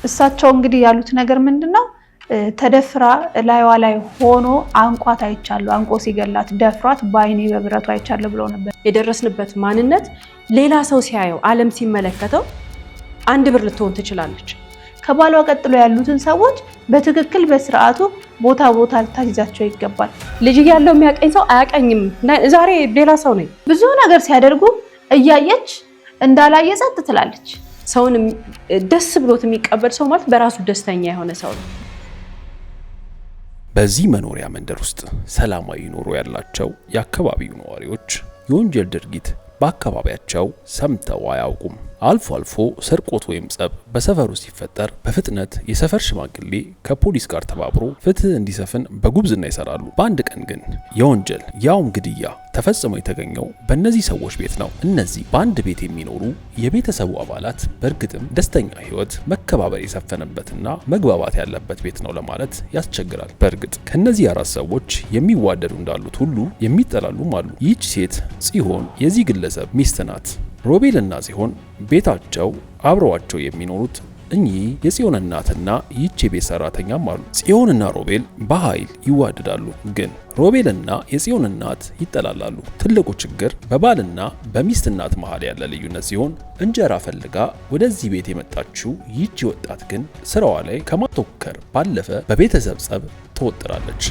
እሳቸው እንግዲህ ያሉት ነገር ምንድነው? ተደፍራ ላይዋ ላይ ሆኖ አንቋት አይቻለሁ፣ አንቆ ሲገላት ደፍሯት ባይኔ በብረቱ አይቻለሁ ብለው ነበር። የደረስንበት ማንነት ሌላ ሰው ሲያየው ዓለም ሲመለከተው አንድ ብር ልትሆን ትችላለች። ከባሏ ቀጥሎ ያሉትን ሰዎች በትክክል በስርዓቱ ቦታ ልታስይዛቸው ይገባል። ልጅ ያለው የሚያቀኝ ሰው አያቀኝም፣ ዛሬ ሌላ ሰው ነኝ። ብዙ ነገር ሲያደርጉ እያየች እንዳላየ ጸጥ ትላለች። ሰውን ደስ ብሎት የሚቀበል ሰው ማለት በራሱ ደስተኛ የሆነ ሰው ነው። በዚህ መኖሪያ መንደር ውስጥ ሰላማዊ ኑሮ ያላቸው የአካባቢው ነዋሪዎች የወንጀል ድርጊት በአካባቢያቸው ሰምተው አያውቁም። አልፎ አልፎ ስርቆት ወይም ጸብ በሰፈሩ ሲፈጠር በፍጥነት የሰፈር ሽማግሌ ከፖሊስ ጋር ተባብሮ ፍትህ እንዲሰፍን በጉብዝና ይሰራሉ። በአንድ ቀን ግን የወንጀል ያውም ግድያ ተፈጽሞ የተገኘው በእነዚህ ሰዎች ቤት ነው። እነዚህ በአንድ ቤት የሚኖሩ የቤተሰቡ አባላት በእርግጥም ደስተኛ ህይወት፣ መከባበር የሰፈነበትና መግባባት ያለበት ቤት ነው ለማለት ያስቸግራል። በእርግጥ ከነዚህ አራት ሰዎች የሚዋደዱ እንዳሉት ሁሉ የሚጠላሉም አሉ። ይህች ሴት ጽዮን የዚህ ግለሰብ ሚስት ናት። ሮቤልና ጽዮን ቤታቸው አብረዋቸው የሚኖሩት እኚህ የጽዮን እናትና ይህች የቤት ሰራተኛም አሉ። ጽዮንና ሮቤል በኃይል ይዋደዳሉ፣ ግን ሮቤልና የጽዮን እናት ይጠላላሉ። ትልቁ ችግር በባልና በሚስት እናት መሃል ያለ ልዩነት ሲሆን እንጀራ ፈልጋ ወደዚህ ቤት የመጣችው ይህች ወጣት ግን ስራዋ ላይ ከማተኮር ባለፈ በቤተሰብ ጸብ ተወጥራለች።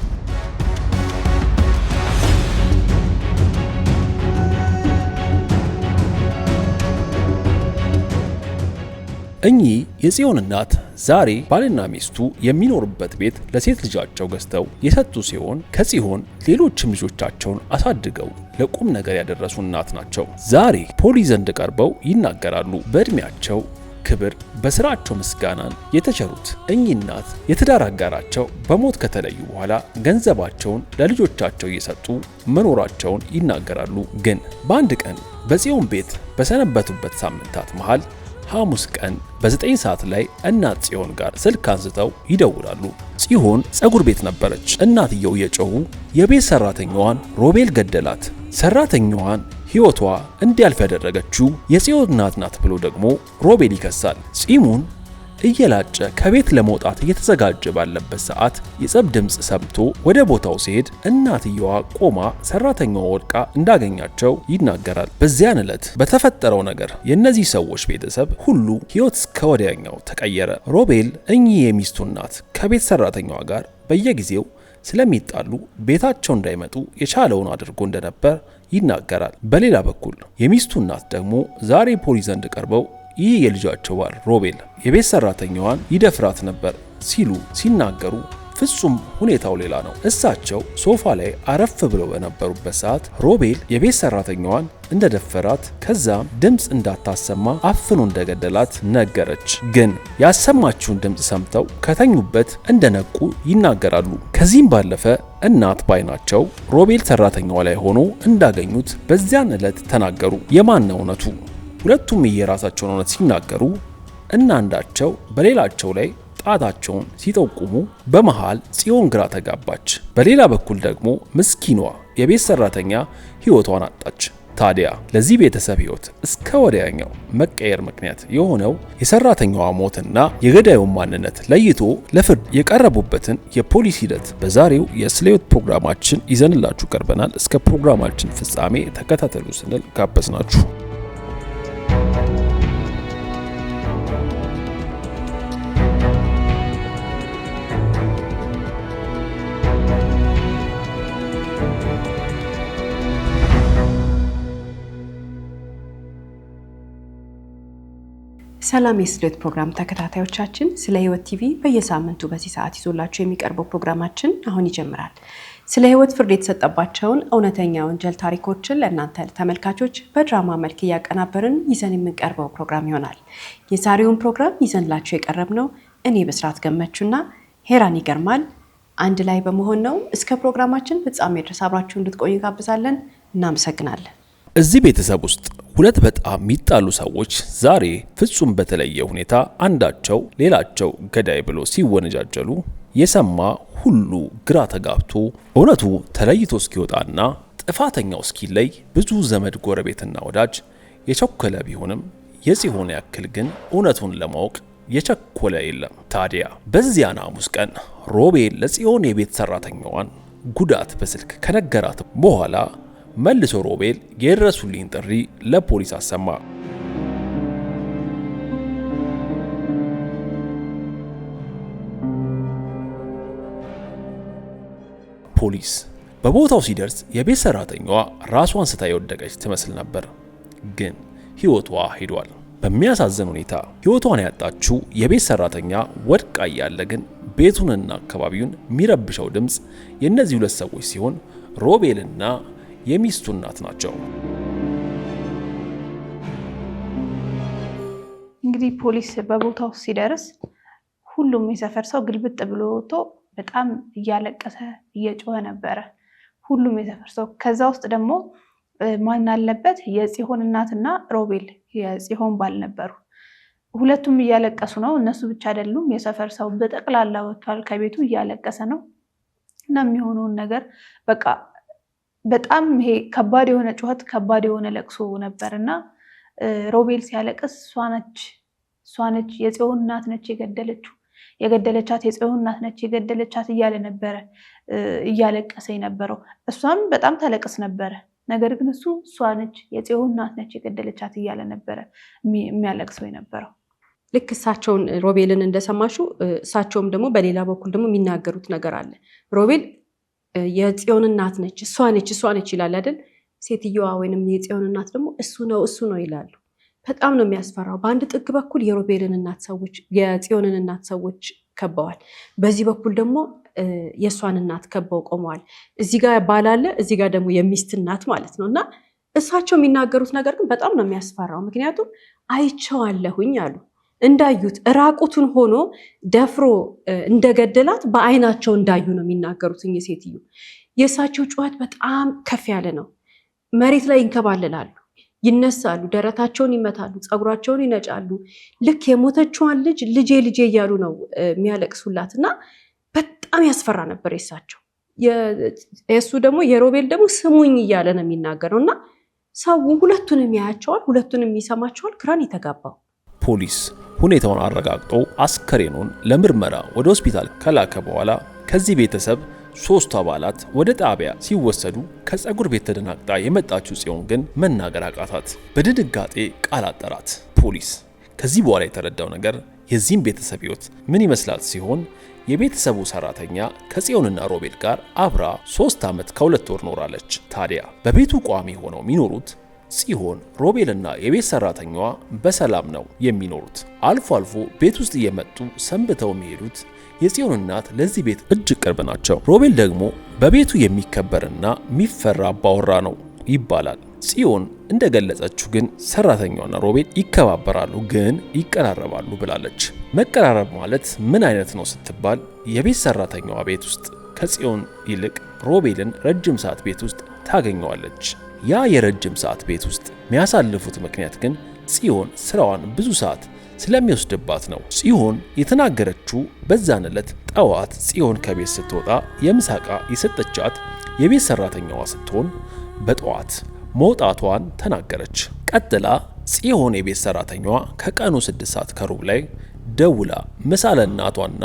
እኚህ የጽዮን እናት ዛሬ ባልና ሚስቱ የሚኖሩበት ቤት ለሴት ልጃቸው ገዝተው የሰጡ ሲሆን ከጽዮን ሌሎችም ልጆቻቸውን አሳድገው ለቁም ነገር ያደረሱ እናት ናቸው። ዛሬ ፖሊስ ዘንድ ቀርበው ይናገራሉ። በእድሜያቸው ክብር፣ በስራቸው ምስጋናን የተቸሩት እኚህ እናት የትዳር አጋራቸው በሞት ከተለዩ በኋላ ገንዘባቸውን ለልጆቻቸው እየሰጡ መኖራቸውን ይናገራሉ። ግን በአንድ ቀን በጽዮን ቤት በሰነበቱበት ሳምንታት መሃል ሐሙስ ቀን በ9 ሰዓት ላይ እናት ጽዮን ጋር ስልክ አንስተው ይደውላሉ። ጽዮን ጸጉር ቤት ነበረች። እናትየው የጮሁ የቤት ሰራተኛዋን ሮቤል ገደላት፣ ሰራተኛዋን ህይወቷ እንዲያልፍ ያደረገችው የጽዮን እናት ናት ብሎ ደግሞ ሮቤል ይከሳል። ጺሙን እየላጨ ከቤት ለመውጣት እየተዘጋጀ ባለበት ሰዓት የጸብ ድምጽ ሰምቶ ወደ ቦታው ሲሄድ እናትየዋ ቆማ ሰራተኛዋ ወድቃ እንዳገኛቸው ይናገራል። በዚያን ዕለት በተፈጠረው ነገር የእነዚህ ሰዎች ቤተሰብ ሁሉ ህይወት እስከ ወዲያኛው ተቀየረ። ሮቤል እኚህ የሚስቱ እናት ከቤት ሰራተኛዋ ጋር በየጊዜው ስለሚጣሉ ቤታቸው እንዳይመጡ የቻለውን አድርጎ እንደነበር ይናገራል። በሌላ በኩል የሚስቱ እናት ደግሞ ዛሬ ፖሊስ ዘንድ ቀርበው ይህ የልጃቸው ባል ሮቤል የቤት ሰራተኛዋን ይደፍራት ነበር ሲሉ ሲናገሩ ፍጹም ሁኔታው ሌላ ነው። እሳቸው ሶፋ ላይ አረፍ ብለው በነበሩበት ሰዓት ሮቤል የቤት ሰራተኛዋን እንደደፈራት ከዛም ድምጽ እንዳታሰማ አፍኖ እንደገደላት ነገረች። ግን ያሰማችውን ድምጽ ሰምተው ከተኙበት እንደነቁ ይናገራሉ። ከዚህም ባለፈ እናት ባይናቸው ሮቤል ሰራተኛዋ ላይ ሆኖ እንዳገኙት በዚያን ዕለት ተናገሩ። የማን ነው እውነቱ? ሁለቱም የራሳቸውን እውነት ሲናገሩ እና አንዳቸው በሌላቸው ላይ ጣታቸውን ሲጠቁሙ በመሃል ጽዮን ግራ ተጋባች። በሌላ በኩል ደግሞ ምስኪኗ የቤት ሰራተኛ ህይወቷን አጣች። ታዲያ ለዚህ ቤተሰብ ህይወት እስከ ወዲያኛው መቀየር ምክንያት የሆነው የሰራተኛዋ ሞትና የገዳዩን ማንነት ለይቶ ለፍርድ የቀረቡበትን የፖሊስ ሂደት በዛሬው የስለ ህይወት ፕሮግራማችን ይዘንላችሁ ቀርበናል። እስከ ፕሮግራማችን ፍጻሜ ተከታተሉ ስንል ጋበዝናችሁ። ሰላም የስለ ህይወት ፕሮግራም ተከታታዮቻችን፣ ስለ ህይወት ቲቪ በየሳምንቱ በዚህ ሰዓት ይዞላችሁ የሚቀርበው ፕሮግራማችን አሁን ይጀምራል። ስለ ህይወት ፍርድ የተሰጠባቸውን እውነተኛ ወንጀል ታሪኮችን ለእናንተ ተመልካቾች በድራማ መልክ እያቀናበርን ይዘን የምንቀርበው ፕሮግራም ይሆናል። የዛሬውን ፕሮግራም ይዘንላችሁ የቀረብነው እኔ በስራት ገመቹና ሄራን ይገርማል አንድ ላይ በመሆን ነው። እስከ ፕሮግራማችን ፍጻሜ ድረስ አብራችሁ እንድትቆዩ ጋብዛለን። እናመሰግናለን። እዚህ ቤተሰብ ውስጥ ሁለት በጣም የሚጣሉ ሰዎች ዛሬ ፍጹም በተለየ ሁኔታ አንዳቸው ሌላቸው ገዳይ ብሎ ሲወነጃጀሉ የሰማ ሁሉ ግራ ተጋብቶ እውነቱ ተለይቶ እስኪወጣና ጥፋተኛው እስኪለይ ብዙ ዘመድ ጎረቤትና ወዳጅ የቸኮለ ቢሆንም የጽዮን ያክል ግን እውነቱን ለማወቅ የቸኮለ የለም። ታዲያ በዚያን ሐሙስ ቀን ሮቤል ለጽዮን የቤት ሰራተኛዋን ጉዳት በስልክ ከነገራት በኋላ መልሶ ሮቤል የድረሱልኝ ጥሪ ለፖሊስ አሰማ። ፖሊስ በቦታው ሲደርስ የቤት ሰራተኛዋ ራሷን ስታ የወደቀች ትመስል ነበር፣ ግን ህይወቷ ሄዷል። በሚያሳዝን ሁኔታ ህይወቷን ያጣችው የቤት ሰራተኛ ወድቃ እያለ ግን ቤቱንና አካባቢውን የሚረብሸው ድምፅ የእነዚህ ሁለት ሰዎች ሲሆን ሮቤልና የሚስቱ እናት ናቸው። እንግዲህ ፖሊስ በቦታው ሲደርስ ሁሉም የሰፈር ሰው ግልብጥ ብሎ ወጥቶ በጣም እያለቀሰ እየጮኸ ነበረ። ሁሉም የሰፈር ሰው። ከዛ ውስጥ ደግሞ ማን አለበት? የጽዮን እናትና ሮቤል የጽዮን ባል ነበሩ። ሁለቱም እያለቀሱ ነው። እነሱ ብቻ አይደሉም፣ የሰፈር ሰው በጠቅላላ ወጥቷል ከቤቱ እያለቀሰ ነው። እና የሚሆነውን ነገር በቃ በጣም ይሄ ከባድ የሆነ ጩኸት፣ ከባድ የሆነ ለቅሶ ነበር እና ሮቤል ሲያለቅስ እሷ ነች የጽዮን እናት ነች የገደለቻት የጽዮን እናት ነች የገደለቻት እያለ ነበረ እያለቀሰ የነበረው። እሷም በጣም ታለቅስ ነበረ። ነገር ግን እሷ ነች የጽዮን እናት ነች የገደለቻት እያለ ነበረ የሚያለቅሰው የነበረው። ልክ እሳቸውን ሮቤልን እንደሰማሹ እሳቸውም ደግሞ በሌላ በኩል ደግሞ የሚናገሩት ነገር አለ። ሮቤል የጽዮን እናት ነች እሷ ነች ይላል አይደል? ሴትዮዋ ወይንም የጽዮን እናት ደግሞ እሱ ነው ይላሉ። በጣም ነው የሚያስፈራው። በአንድ ጥግ በኩል የሮቤልን እናት ሰዎች የጽዮንን እናት ሰዎች ከበዋል፣ በዚህ በኩል ደግሞ የእሷን እናት ከበው ቆመዋል። እዚህ ጋር ባላለ እዚህ ጋር ደግሞ የሚስት እናት ማለት ነው። እና እሳቸው የሚናገሩት ነገር ግን በጣም ነው የሚያስፈራው። ምክንያቱም አይቼዋለሁኝ አሉ። እንዳዩት ራቁቱን ሆኖ ደፍሮ እንደገደላት በአይናቸው እንዳዩ ነው የሚናገሩት። ሴትዮ የእሳቸው ጩኸት በጣም ከፍ ያለ ነው። መሬት ላይ ይንከባለላሉ፣ ይነሳሉ፣ ደረታቸውን ይመታሉ፣ ፀጉራቸውን ይነጫሉ። ልክ የሞተችዋን ልጄ እያሉ ነው የሚያለቅሱላት እና በጣም ያስፈራ ነበር የእሳቸው። የእሱ ደግሞ የሮቤል ደግሞ ስሙኝ እያለ ነው የሚናገረው እና ሰው ሁለቱንም ያያቸዋል፣ ሁለቱንም ይሰማቸዋል። ግራን የተጋባው ፖሊስ ሁኔታውን አረጋግጦ አስከሬኑን ለምርመራ ወደ ሆስፒታል ከላከ በኋላ ከዚህ ቤተሰብ 3 አባላት ወደ ጣቢያ ሲወሰዱ ከፀጉር ቤት ተደናግጣ የመጣችው ጽዮን ግን መናገር አቃታት። በድንጋጤ ቃል አጠራት። ፖሊስ ከዚህ በኋላ የተረዳው ነገር የዚህም ቤተሰብ ህይወት ምን ይመስላል ሲሆን የቤተሰቡ ሰራተኛ ከጽዮንና ሮቤል ጋር አብራ 3 ዓመት ከ2 ወር ኖራለች። ታዲያ በቤቱ ቋሚ ሆነው የሚኖሩት ጽዮን፣ ሮቤልና የቤት ሰራተኛዋ በሰላም ነው የሚኖሩት። አልፎ አልፎ ቤት ውስጥ እየመጡ ሰንብተው የሚሄዱት የጽዮን እናት ለዚህ ቤት እጅግ ቅርብ ናቸው። ሮቤል ደግሞ በቤቱ የሚከበርና የሚፈራ አባወራ ነው ይባላል። ጽዮን እንደገለጸችው ግን ሰራተኛዋና ሮቤል ይከባበራሉ ግን ይቀራረባሉ ብላለች። መቀራረብ ማለት ምን አይነት ነው ስትባል የቤት ሰራተኛዋ ቤት ውስጥ ከጽዮን ይልቅ ሮቤልን ረጅም ሰዓት ቤት ውስጥ ታገኘዋለች። ያ የረጅም ሰዓት ቤት ውስጥ የሚያሳልፉት ምክንያት ግን ጽዮን ስራዋን ብዙ ሰዓት ስለሚወስድባት ነው። ጽዮን የተናገረችው በዛን ዕለት ጠዋት ጽዮን ከቤት ስትወጣ የምሳቃ የሰጠቻት የቤት ሰራተኛዋ ስትሆን በጠዋት መውጣቷን ተናገረች። ቀጥላ ጽዮን የቤት ሰራተኛዋ ከቀኑ 6 ሰዓት ከሩብ ላይ ደውላ ምሳ ለእናቷና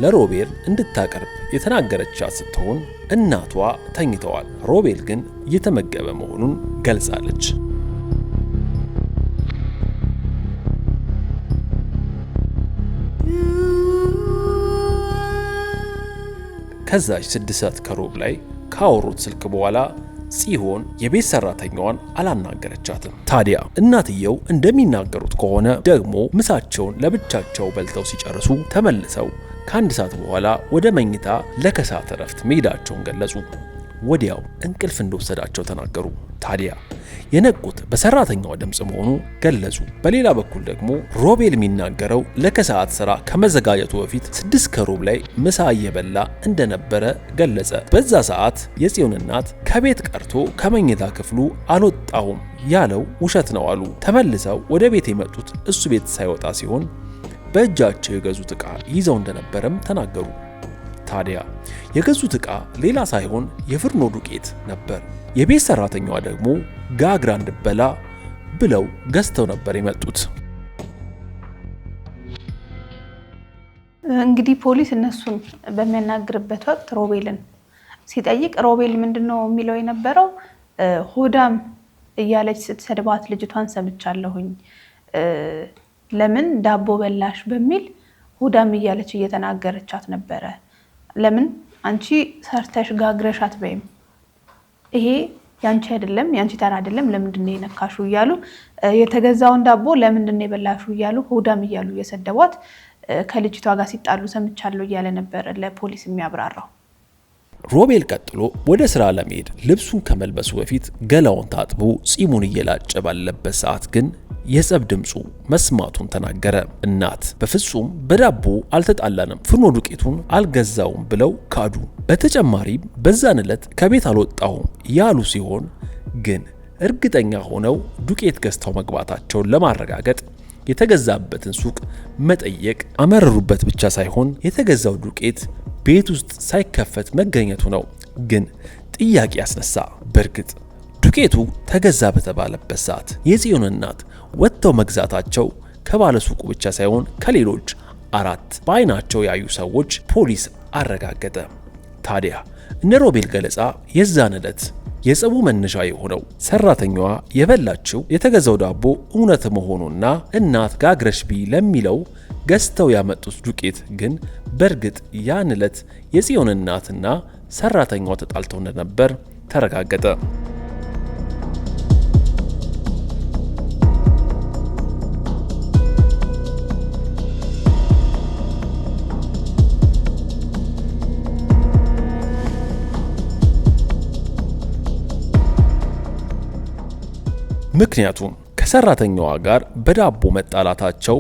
ለሮቤል እንድታቀርብ የተናገረቻት ስትሆን እናቷ ተኝተዋል፣ ሮቤል ግን እየተመገበ መሆኑን ገልጻለች። ከዛች 6 ሰዓት ከሩብ ላይ ካወሩት ስልክ በኋላ ጽዮን የቤት ሰራተኛዋን አላናገረቻትም። ታዲያ እናትየው እንደሚናገሩት ከሆነ ደግሞ ምሳቸውን ለብቻቸው በልተው ሲጨርሱ ተመልሰው ከ1 ሰዓት በኋላ ወደ መኝታ ለከሳት እረፍት መሄዳቸውን ገለጹ። ወዲያው እንቅልፍ እንደወሰዳቸው ተናገሩ። ታዲያ የነቁት በሰራተኛዋ ድምጽ መሆኑ ገለጹ። በሌላ በኩል ደግሞ ሮቤል የሚናገረው ለከሰዓት ስራ ከመዘጋጀቱ በፊት 6 ከሩብ ላይ ምሳ እየበላ እንደነበረ ገለጸ። በዛ ሰዓት የጽዮን እናት ከቤት ቀርቶ ከመኝታ ክፍሉ አልወጣሁም ያለው ውሸት ነው አሉ። ተመልሰው ወደ ቤት የመጡት እሱ ቤት ሳይወጣ ሲሆን በእጃቸው የገዙት ዕቃ ይዘው እንደነበረም ተናገሩ። ታዲያ የገዙት ዕቃ ሌላ ሳይሆን የፍርኖ ዱቄት ነበር። የቤት ሰራተኛዋ ደግሞ ጋግራ እንድበላ ብለው ገዝተው ነበር የመጡት። እንግዲህ ፖሊስ እነሱን በሚያናግርበት ወቅት ሮቤልን ሲጠይቅ ሮቤል ምንድነው የሚለው የነበረው ሆዳም እያለች ስትሰድባት ልጅቷን ሰምቻለሁኝ ለምን ዳቦ በላሽ በሚል ሆዳም እያለች እየተናገረቻት ነበረ። ለምን አንቺ ሰርተሽ ጋግረሽ አትበይም? ይሄ ያንቺ አይደለም፣ ያንቺ ተራ አይደለም፣ ለምንድነው የነካሹ እያሉ የተገዛውን ዳቦ ለምንድነው የበላሹ እያሉ ሆዳም እያሉ እየሰደቧት ከልጅቷ ጋር ሲጣሉ ሰምቻለሁ እያለ ነበር ለፖሊስ የሚያብራራው። ሮቤል ቀጥሎ ወደ ስራ ለመሄድ ልብሱን ከመልበሱ በፊት ገላውን ታጥቦ ጺሙን እየላጨ ባለበት ሰዓት ግን የጸብ ድምፁ መስማቱን ተናገረ። እናት በፍጹም በዳቦ አልተጣላንም፣ ፍርኖ ዱቄቱን አልገዛውም ብለው ካዱ። በተጨማሪም በዛን ዕለት ከቤት አልወጣሁም ያሉ ሲሆን ግን እርግጠኛ ሆነው ዱቄት ገዝተው መግባታቸውን ለማረጋገጥ የተገዛበትን ሱቅ መጠየቅ አመረሩበት ብቻ ሳይሆን የተገዛው ዱቄት ቤት ውስጥ ሳይከፈት መገኘቱ ነው ግን ጥያቄ ያስነሳ። በእርግጥ ዱቄቱ ተገዛ በተባለበት ሰዓት የጽዮን እናት ወጥተው መግዛታቸው ከባለ ሱቁ ብቻ ሳይሆን ከሌሎች 4 በአይናቸው ያዩ ሰዎች ፖሊስ አረጋገጠ። ታዲያ እነ ሮቤል ገለጻ የዛን ዕለት የጸቡ መነሻ የሆነው ሰራተኛዋ የበላችው የተገዛው ዳቦ እውነት መሆኑና እናት ጋግረሽ ቢ ለሚለው ገዝተው ያመጡት ዱቄት ግን በእርግጥ ያን ዕለት የጽዮን እናትና ሰራተኛዋ ተጣልተው እንደነበር ተረጋገጠ። ምክንያቱም ከሰራተኛዋ ጋር በዳቦ መጣላታቸው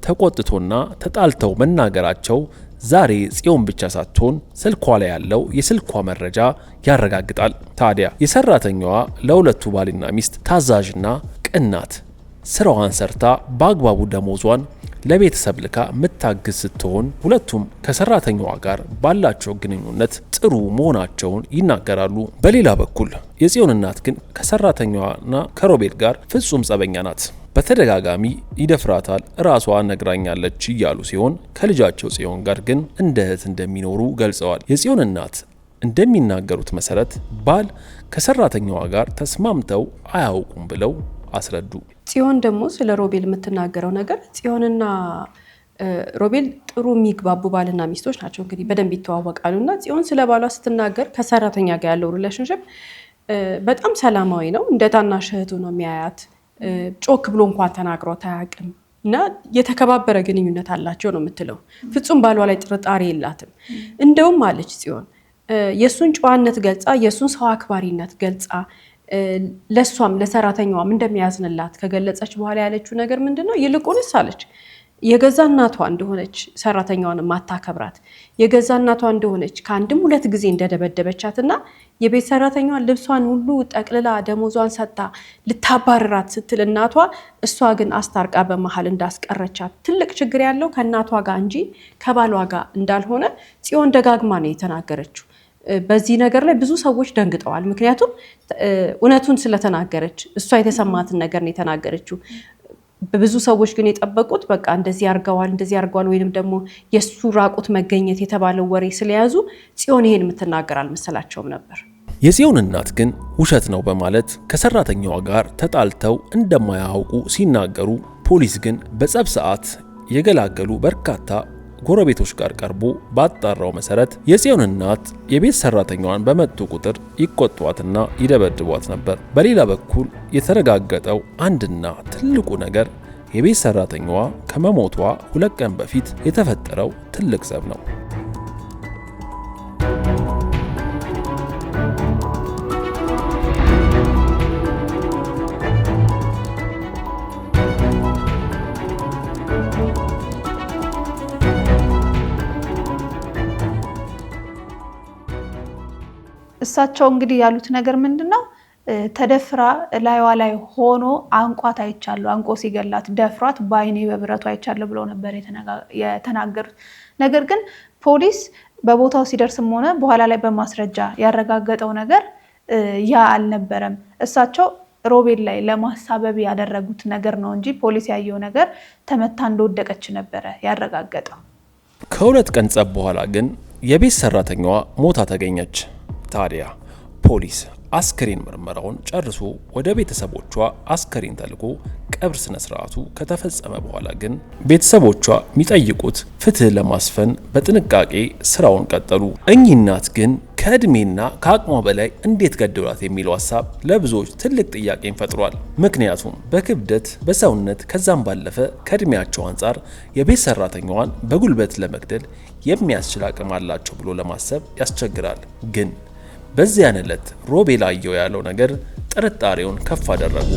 ተቆጥቶና ተጣልተው መናገራቸው ዛሬ ጽዮን ብቻ ሳትሆን ስልኳ ላይ ያለው የስልኳ መረጃ ያረጋግጣል። ታዲያ የሰራተኛዋ ለሁለቱ ባልና ሚስት ታዛዥና ቅናት ስራዋን ሰርታ በአግባቡ ደሞዟን ለቤተሰብ ልካ ምታግዝ ስትሆን ሁለቱም ከሰራተኛዋ ጋር ባላቸው ግንኙነት ጥሩ መሆናቸውን ይናገራሉ። በሌላ በኩል የጽዮን እናት ግን ከሰራተኛዋና ከሮቤል ጋር ፍጹም ጸበኛ ናት። በተደጋጋሚ ይደፍራታል፣ ራሷ ነግራኛለች እያሉ ሲሆን ከልጃቸው ጽዮን ጋር ግን እንደ እህት እንደሚኖሩ ገልጸዋል። የጽዮን እናት እንደሚናገሩት መሰረት ባል ከሰራተኛዋ ጋር ተስማምተው አያውቁም ብለው አስረዱ። ጽዮን ደግሞ ስለ ሮቤል የምትናገረው ነገር ጽዮንና ሮቤል ጥሩ የሚግባቡ ባልና ሚስቶች ናቸው። እንግዲህ በደንብ ይተዋወቃሉና ጽዮን ስለ ባሏ ስትናገር ከሰራተኛ ጋር ያለው ሪሌሽንሺፕ በጣም ሰላማዊ ነው። እንደ ታናሽ እህቱ ነው የሚያያት። ጮክ ብሎ እንኳን ተናግሯት አያውቅም እና የተከባበረ ግንኙነት አላቸው ነው የምትለው። ፍጹም ባሏ ላይ ጥርጣሬ የላትም። እንደውም አለች ጽዮን የሱን ጨዋነት ገልጻ የሱን ሰው አክባሪነት ገልጻ ለሷም ለሰራተኛዋም እንደሚያዝንላት ከገለጸች በኋላ ያለችው ነገር ምንድነው? ይልቁንስ አለች የገዛ እናቷ እንደሆነች ሰራተኛዋን ማታከብራት፣ የገዛ እናቷ እንደሆነች ከአንድም 2 ጊዜ እንደደበደበቻትና የቤት ሰራተኛዋን ልብሷን ሁሉ ጠቅልላ ደሞዟን ሰጥታ ልታባረራት ስትል እናቷ እሷ ግን አስታርቃ በመሃል እንዳስቀረቻት፣ ትልቅ ችግር ያለው ከእናቷ ጋር እንጂ ከባሏ ጋር እንዳልሆነ ጽዮን ደጋግማ ነው የተናገረችው። በዚህ ነገር ላይ ብዙ ሰዎች ደንግጠዋል። ምክንያቱም እውነቱን ስለተናገረች እሷ የተሰማትን ነገር ነው የተናገረችው። ብዙ ሰዎች ግን የጠበቁት በቃ እንደዚህ ያርገዋል ወይንም ደግሞ የሱ ራቁት መገኘት የተባለው ወሬ ስለያዙ ጽዮን ይሄን የምትናገር አልመሰላቸውም ነበር። የጽዮን እናት ግን ውሸት ነው በማለት ከሰራተኛዋ ጋር ተጣልተው እንደማያውቁ ሲናገሩ፣ ፖሊስ ግን በጸብ ሰዓት የገላገሉ በርካታ ጎረቤቶች ጋር ቀርቦ ባጣራው መሰረት የጽዮን እናት የቤት ሰራተኛዋን በመጡ ቁጥር ይቆጧትና ይደበድቧት ነበር። በሌላ በኩል የተረጋገጠው አንድና ትልቁ ነገር የቤት ሰራተኛዋ ከመሞቷ 2 ቀን በፊት የተፈጠረው ትልቅ ጸብ ነው። እሳቸው እንግዲህ ያሉት ነገር ምንድነው? ተደፍራ ላይዋ ላይ ሆኖ አንቋት አይቻለሁ፣ አንቆ ሲገላት ደፍሯት በአይኔ በብረቱ አይቻለሁ ብለው ነበር የተናገሩት። ነገር ግን ፖሊስ በቦታው ሲደርስም ሆነ በኋላ ላይ በማስረጃ ያረጋገጠው ነገር ያ አልነበረም። እሳቸው ሮቤል ላይ ለማሳበብ ያደረጉት ነገር ነው እንጂ ፖሊስ ያየው ነገር ተመታ እንደወደቀች ነበረ ያረጋገጠው። ከሁለት ቀን ጸብ በኋላ ግን የቤት ሰራተኛዋ ሞታ ተገኘች። ታዲያ ፖሊስ አስከሬን ምርመራውን ጨርሶ ወደ ቤተሰቦቿ አስከሬን ተልኮ ቀብር ስነ ስርዓቱ ከተፈጸመ በኋላ ግን ቤተሰቦቿ የሚጠይቁት ፍትህ ለማስፈን በጥንቃቄ ስራውን ቀጠሉ። እኚህ እናት ግን ከእድሜና ከአቅሟ በላይ እንዴት ገደሏት የሚለው ሀሳብ ለብዙዎች ትልቅ ጥያቄን ፈጥሯል። ምክንያቱም በክብደት በሰውነት ከዛም ባለፈ ከእድሜያቸው አንጻር የቤት ሰራተኛዋን በጉልበት ለመግደል የሚያስችል አቅም አላቸው ብሎ ለማሰብ ያስቸግራል። ግን በዚያን ዕለት ሮቤል አየው ያለው ነገር ጥርጣሬውን ከፍ አደረጉ።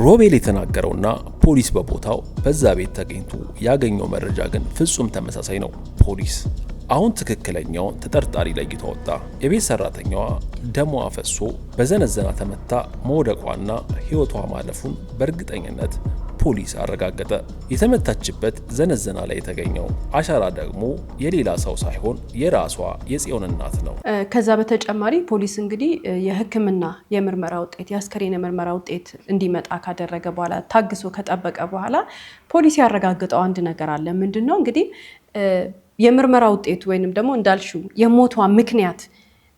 ሮቤል የተናገረውና ፖሊስ በቦታው በዛ ቤት ተገኝቶ ያገኘው መረጃ ግን ፍጹም ተመሳሳይ ነው። ፖሊስ አሁን ትክክለኛው ተጠርጣሪ ለይቶ ወጣ። የቤት ሰራተኛዋ ደሟ ፈሶ በዘነዘና ተመታ መውደቋና ሕይወቷ ማለፉን በእርግጠኝነት ፖሊስ አረጋገጠ። የተመታችበት ዘነዘና ላይ የተገኘው አሻራ ደግሞ የሌላ ሰው ሳይሆን የራሷ የጽዮን እናት ነው። ከዛ በተጨማሪ ፖሊስ እንግዲህ የሕክምና የምርመራ ውጤት የአስከሬን የምርመራ ውጤት እንዲመጣ ካደረገ በኋላ ታግሶ ከጠበቀ በኋላ ፖሊስ ያረጋግጠው አንድ ነገር አለ። ምንድነው እንግዲህ የምርመራ ውጤቱ ወይንም ደግሞ እንዳልሽው የሞቷ ምክንያት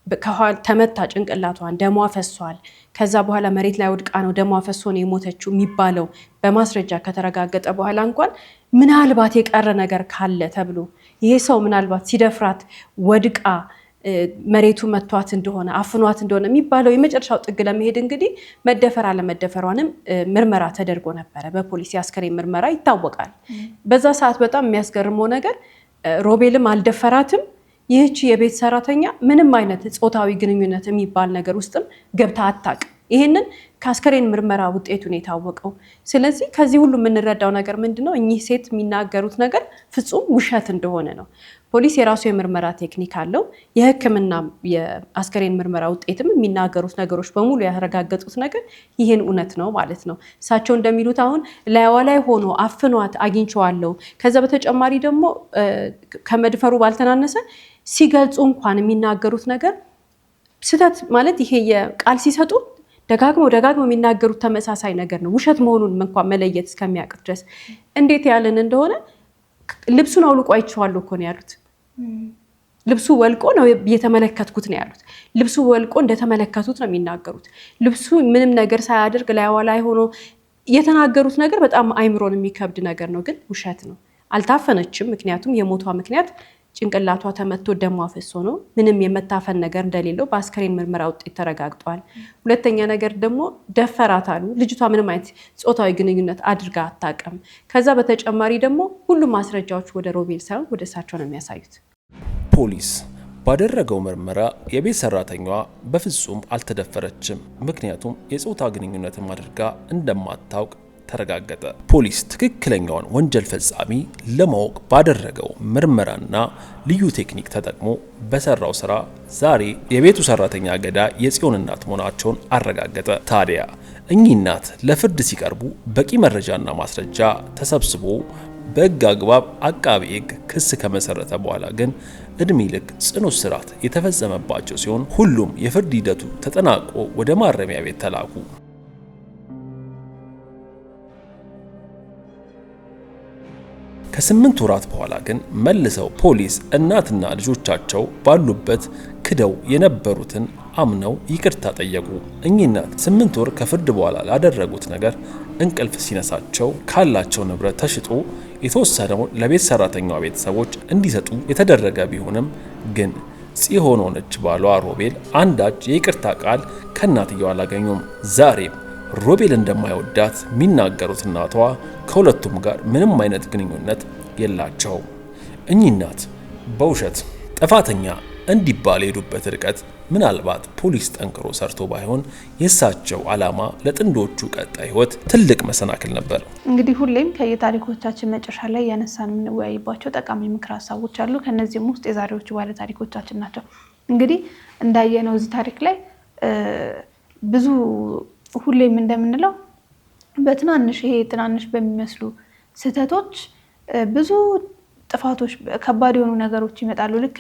ከኋላ ተመታ፣ ጭንቅላቷን ደሟ ፈሷል፣ ከዛ በኋላ መሬት ላይ ወድቃ ነው ደሟ ፈሶ ነው የሞተችው የሚባለው በማስረጃ ከተረጋገጠ በኋላ እንኳን ምናልባት የቀረ ነገር ካለ ተብሎ ይሄ ሰው ምናልባት ሲደፍራት ወድቃ መሬቱ መቷት እንደሆነ አፍኗት እንደሆነ የሚባለው የመጨረሻው ጥግ ለመሄድ እንግዲህ መደፈር አለመደፈሯንም ምርመራ ተደርጎ ነበረ። በፖሊስ የአስከሬን ምርመራ ይታወቃል። በዛ ሰዓት በጣም የሚያስገርመው ነገር ሮቤልም አልደፈራትም። ይህች የቤት ሰራተኛ ምንም አይነት ጾታዊ ግንኙነት የሚባል ነገር ውስጥም ገብታ አታቅ። ይሄንን ከአስከሬን ምርመራ ውጤቱን የታወቀው። ስለዚህ ከዚህ ሁሉ የምንረዳው ነገር ምንድነው? እኚህ ሴት የሚናገሩት ነገር ፍጹም ውሸት እንደሆነ ነው። ፖሊስ የራሱ የምርመራ ቴክኒክ አለው። የሕክምና የአስከሬን ምርመራ ውጤትም የሚናገሩት ነገሮች በሙሉ ያረጋገጡት ነገር ይሄን እውነት ነው ማለት ነው። እሳቸው እንደሚሉት አሁን ላይዋ ላይ ሆኖ አፍኗት አግኝቼዋለሁ። ከዛ በተጨማሪ ደግሞ ከመድፈሩ ባልተናነሰ ሲገልጹ እንኳን የሚናገሩት ነገር ስህተት ማለት ይሄ የቃል ሲሰጡ ደጋግመው የሚናገሩት ተመሳሳይ ነገር ነው። ውሸት መሆኑን እንኳን መለየት እስከሚያቅት ድረስ እንዴት ያለን እንደሆነ ልብሱን አውልቆ አይቼዋለሁ እኮ ነው ያሉት። ልብሱ ወልቆ ነው የተመለከትኩት ነው ያሉት። ልብሱ ወልቆ እንደተመለከቱት ነው የሚናገሩት። ልብሱ ምንም ነገር ሳያደርግ ላይዋ ላይ ሆኖ የተናገሩት ነገር በጣም አይምሮን የሚከብድ ነገር ነው። ግን ውሸት ነው። አልታፈነችም። ምክንያቱም የሞቷ ምክንያት ጭንቅላቷ ተመቶ ደሟ ፈሶ ነው። ምንም የመታፈን ነገር እንደሌለው በአስከሬን ምርመራ ውጤት ተረጋግጧል። ሁለተኛ ነገር ደግሞ ደፈራት አሉ። ልጅቷ ምንም አይነት ጾታዊ ግንኙነት አድርጋ አታውቅም። ከዛ በተጨማሪ ደግሞ ሁሉም ማስረጃዎች ወደ ሮቤል ሳይሆን ወደ እሳቸው ነው የሚያሳዩት። ፖሊስ ባደረገው ምርመራ የቤት ሰራተኛዋ በፍጹም አልተደፈረችም። ምክንያቱም የጾታ ግንኙነትን አድርጋ እንደማታውቅ ተረጋገጠ። ፖሊስ ትክክለኛውን ወንጀል ፈጻሚ ለማወቅ ባደረገው ምርመራና ልዩ ቴክኒክ ተጠቅሞ በሰራው ስራ ዛሬ የቤቱ ሰራተኛ ገዳይ የጽዮን እናት መሆናቸውን አረጋገጠ። ታዲያ እኚህ እናት ለፍርድ ሲቀርቡ በቂ መረጃና ማስረጃ ተሰብስቦ በሕግ አግባብ አቃቤ ሕግ ክስ ከመሰረተ በኋላ ግን እድሜ ልክ ጽኑ እስራት የተፈጸመባቸው ሲሆን ሁሉም የፍርድ ሂደቱ ተጠናቆ ወደ ማረሚያ ቤት ተላኩ። ከ8 ወራት በኋላ ግን መልሰው ፖሊስ እናትና ልጆቻቸው ባሉበት ክደው የነበሩትን አምነው ይቅርታ ጠየቁ። እኚህ እናት 8 ወር ከፍርድ በኋላ ላደረጉት ነገር እንቅልፍ ሲነሳቸው ካላቸው ንብረት ተሽጦ የተወሰነውን ለቤት ሰራተኛዋ ቤተሰቦች እንዲሰጡ የተደረገ ቢሆንም ግን ጽዮን ሆነች ባሏ ሮቤል አንዳች የይቅርታ ቃል ከእናትየው አላገኙም። ዛሬም ሮቤል እንደማይወዳት የሚናገሩት እናቷ ከሁለቱም ጋር ምንም አይነት ግንኙነት የላቸውም። እኚህ እናት በውሸት ጥፋተኛ እንዲባል የሄዱበት ርቀት ምናልባት ፖሊስ ጠንክሮ ሰርቶ ባይሆን የእሳቸው ዓላማ ለጥንዶቹ ቀጣይ ህይወት ትልቅ መሰናክል ነበር። እንግዲህ ሁሌም ከየታሪኮቻችን መጨረሻ ላይ ያነሳን የምንወያይባቸው ጠቃሚ ምክር ሀሳቦች አሉ። ከነዚህም ውስጥ የዛሬዎቹ ባለ ታሪኮቻችን ናቸው። እንግዲህ እንዳየነው እዚህ ታሪክ ላይ ብዙ ሁሌም እንደምንለው በትናንሽ ትናንሽ በሚመስሉ ስህተቶች ብዙ ጥፋቶች ከባድ የሆኑ ነገሮች ይመጣሉ። ልክ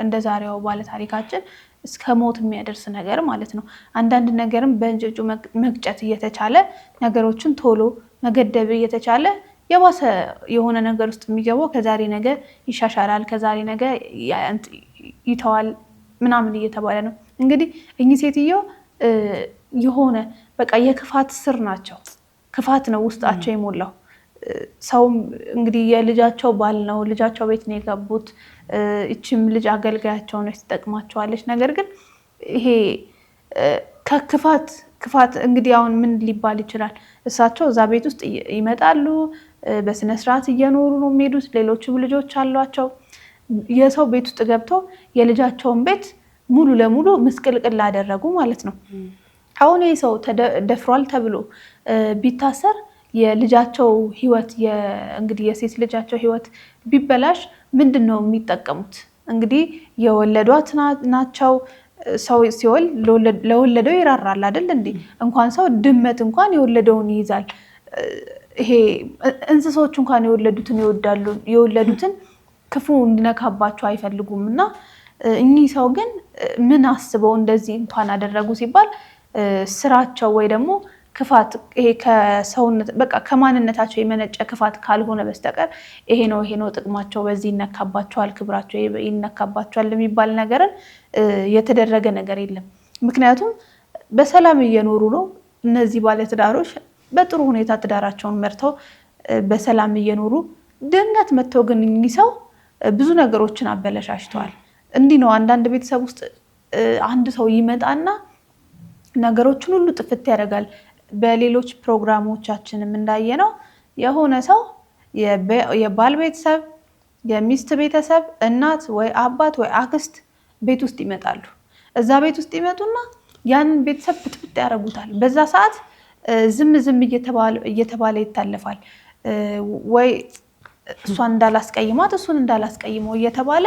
እንደ ዛሬው ባለ ታሪካችን እስከ ሞት የሚያደርስ ነገር ማለት ነው። አንዳንድ ነገርም በእንጭጩ መግጨት እየተቻለ ነገሮችን ቶሎ መገደብ እየተቻለ የባሰ የሆነ ነገር ውስጥ የሚገባው ከዛሬ ነገ ይሻሻላል፣ ከዛሬ ነገ ይተዋል ምናምን እየተባለ ነው። እንግዲህ እኚህ ሴትዮ የሆነ በቃ የክፋት ስር ናቸው። ክፋት ነው ውስጣቸው የሞላው። ሰውም እንግዲህ የልጃቸው ባል ነው፣ ልጃቸው ቤት ነው የገቡት። እችም ልጅ አገልጋያቸው ነው፣ ትጠቅማቸዋለች። ነገር ግን ይሄ ክፋት እንግዲህ አሁን ምን ሊባል ይችላል? እሳቸው እዛ ቤት ውስጥ ይመጣሉ፣ በስነስርዓት እየኖሩ ነው የሚሄዱት። ሌሎችም ልጆች አሏቸው። የሰው ቤት ውስጥ ገብተው የልጃቸውን ቤት ሙሉ ለሙሉ ምስቅልቅል አደረጉ ማለት ነው። አሁን ይህ ሰው ደፍሯል ተብሎ ቢታሰር የልጃቸው ህይወት እንግዲህ የሴት ልጃቸው ህይወት ቢበላሽ ምንድን ነው የሚጠቀሙት? እንግዲህ የወለዷት ናቸው። ሰው ሲወልድ ለወለደው ይራራል አይደል እንዴ? እንኳን ሰው ድመት እንኳን የወለደውን ይይዛል። ይሄ እንስሶች እንኳን የወለዱትን ይወዳሉ። የወለዱትን ክፉ እንዲነካባቸው አይፈልጉም። እና እኚህ ሰው ግን ምን አስበው እንደዚህ እንኳን አደረጉ ሲባል ስራቸው ወይ ደግሞ ክፋት ይሄ ከሰውነት በቃ ከማንነታቸው የመነጨ ክፋት ካልሆነ በስተቀር ይሄ ነው ጥቅማቸው፣ በዚህ ይነካባቸዋል፣ ክብራቸው ይነካባቸዋል የሚባል ነገርን የተደረገ ነገር የለም። ምክንያቱም በሰላም እየኖሩ ነው። እነዚህ ባለትዳሮች በጥሩ ሁኔታ ትዳራቸውን መርተው በሰላም እየኖሩ ድንገት መጥተው ግን እኚህ ሰው ብዙ ነገሮችን አበለሻሽተዋል። እንዲህ ነው አንዳንድ ቤተሰብ ውስጥ አንድ ሰው ይመጣና ነገሮችን ሁሉ ጥፍት ያደርጋል። በሌሎች ፕሮግራሞቻችንም እንዳየነው የሆነ ሰው የባል ቤተሰብ፣ የሚስት ቤተሰብ፣ እናት ወይ አባት ወይ አክስት ቤት ውስጥ ይመጣሉ። እዛ ቤት ውስጥ ይመጡና ያንን ቤተሰብ ብጥብጥ ያደርጉታል። በዛ ሰዓት ዝም እየተባለ ይታለፋል። ወይ እሷን እንዳላስቀይማት እሱን እንዳላስቀይመው እየተባለ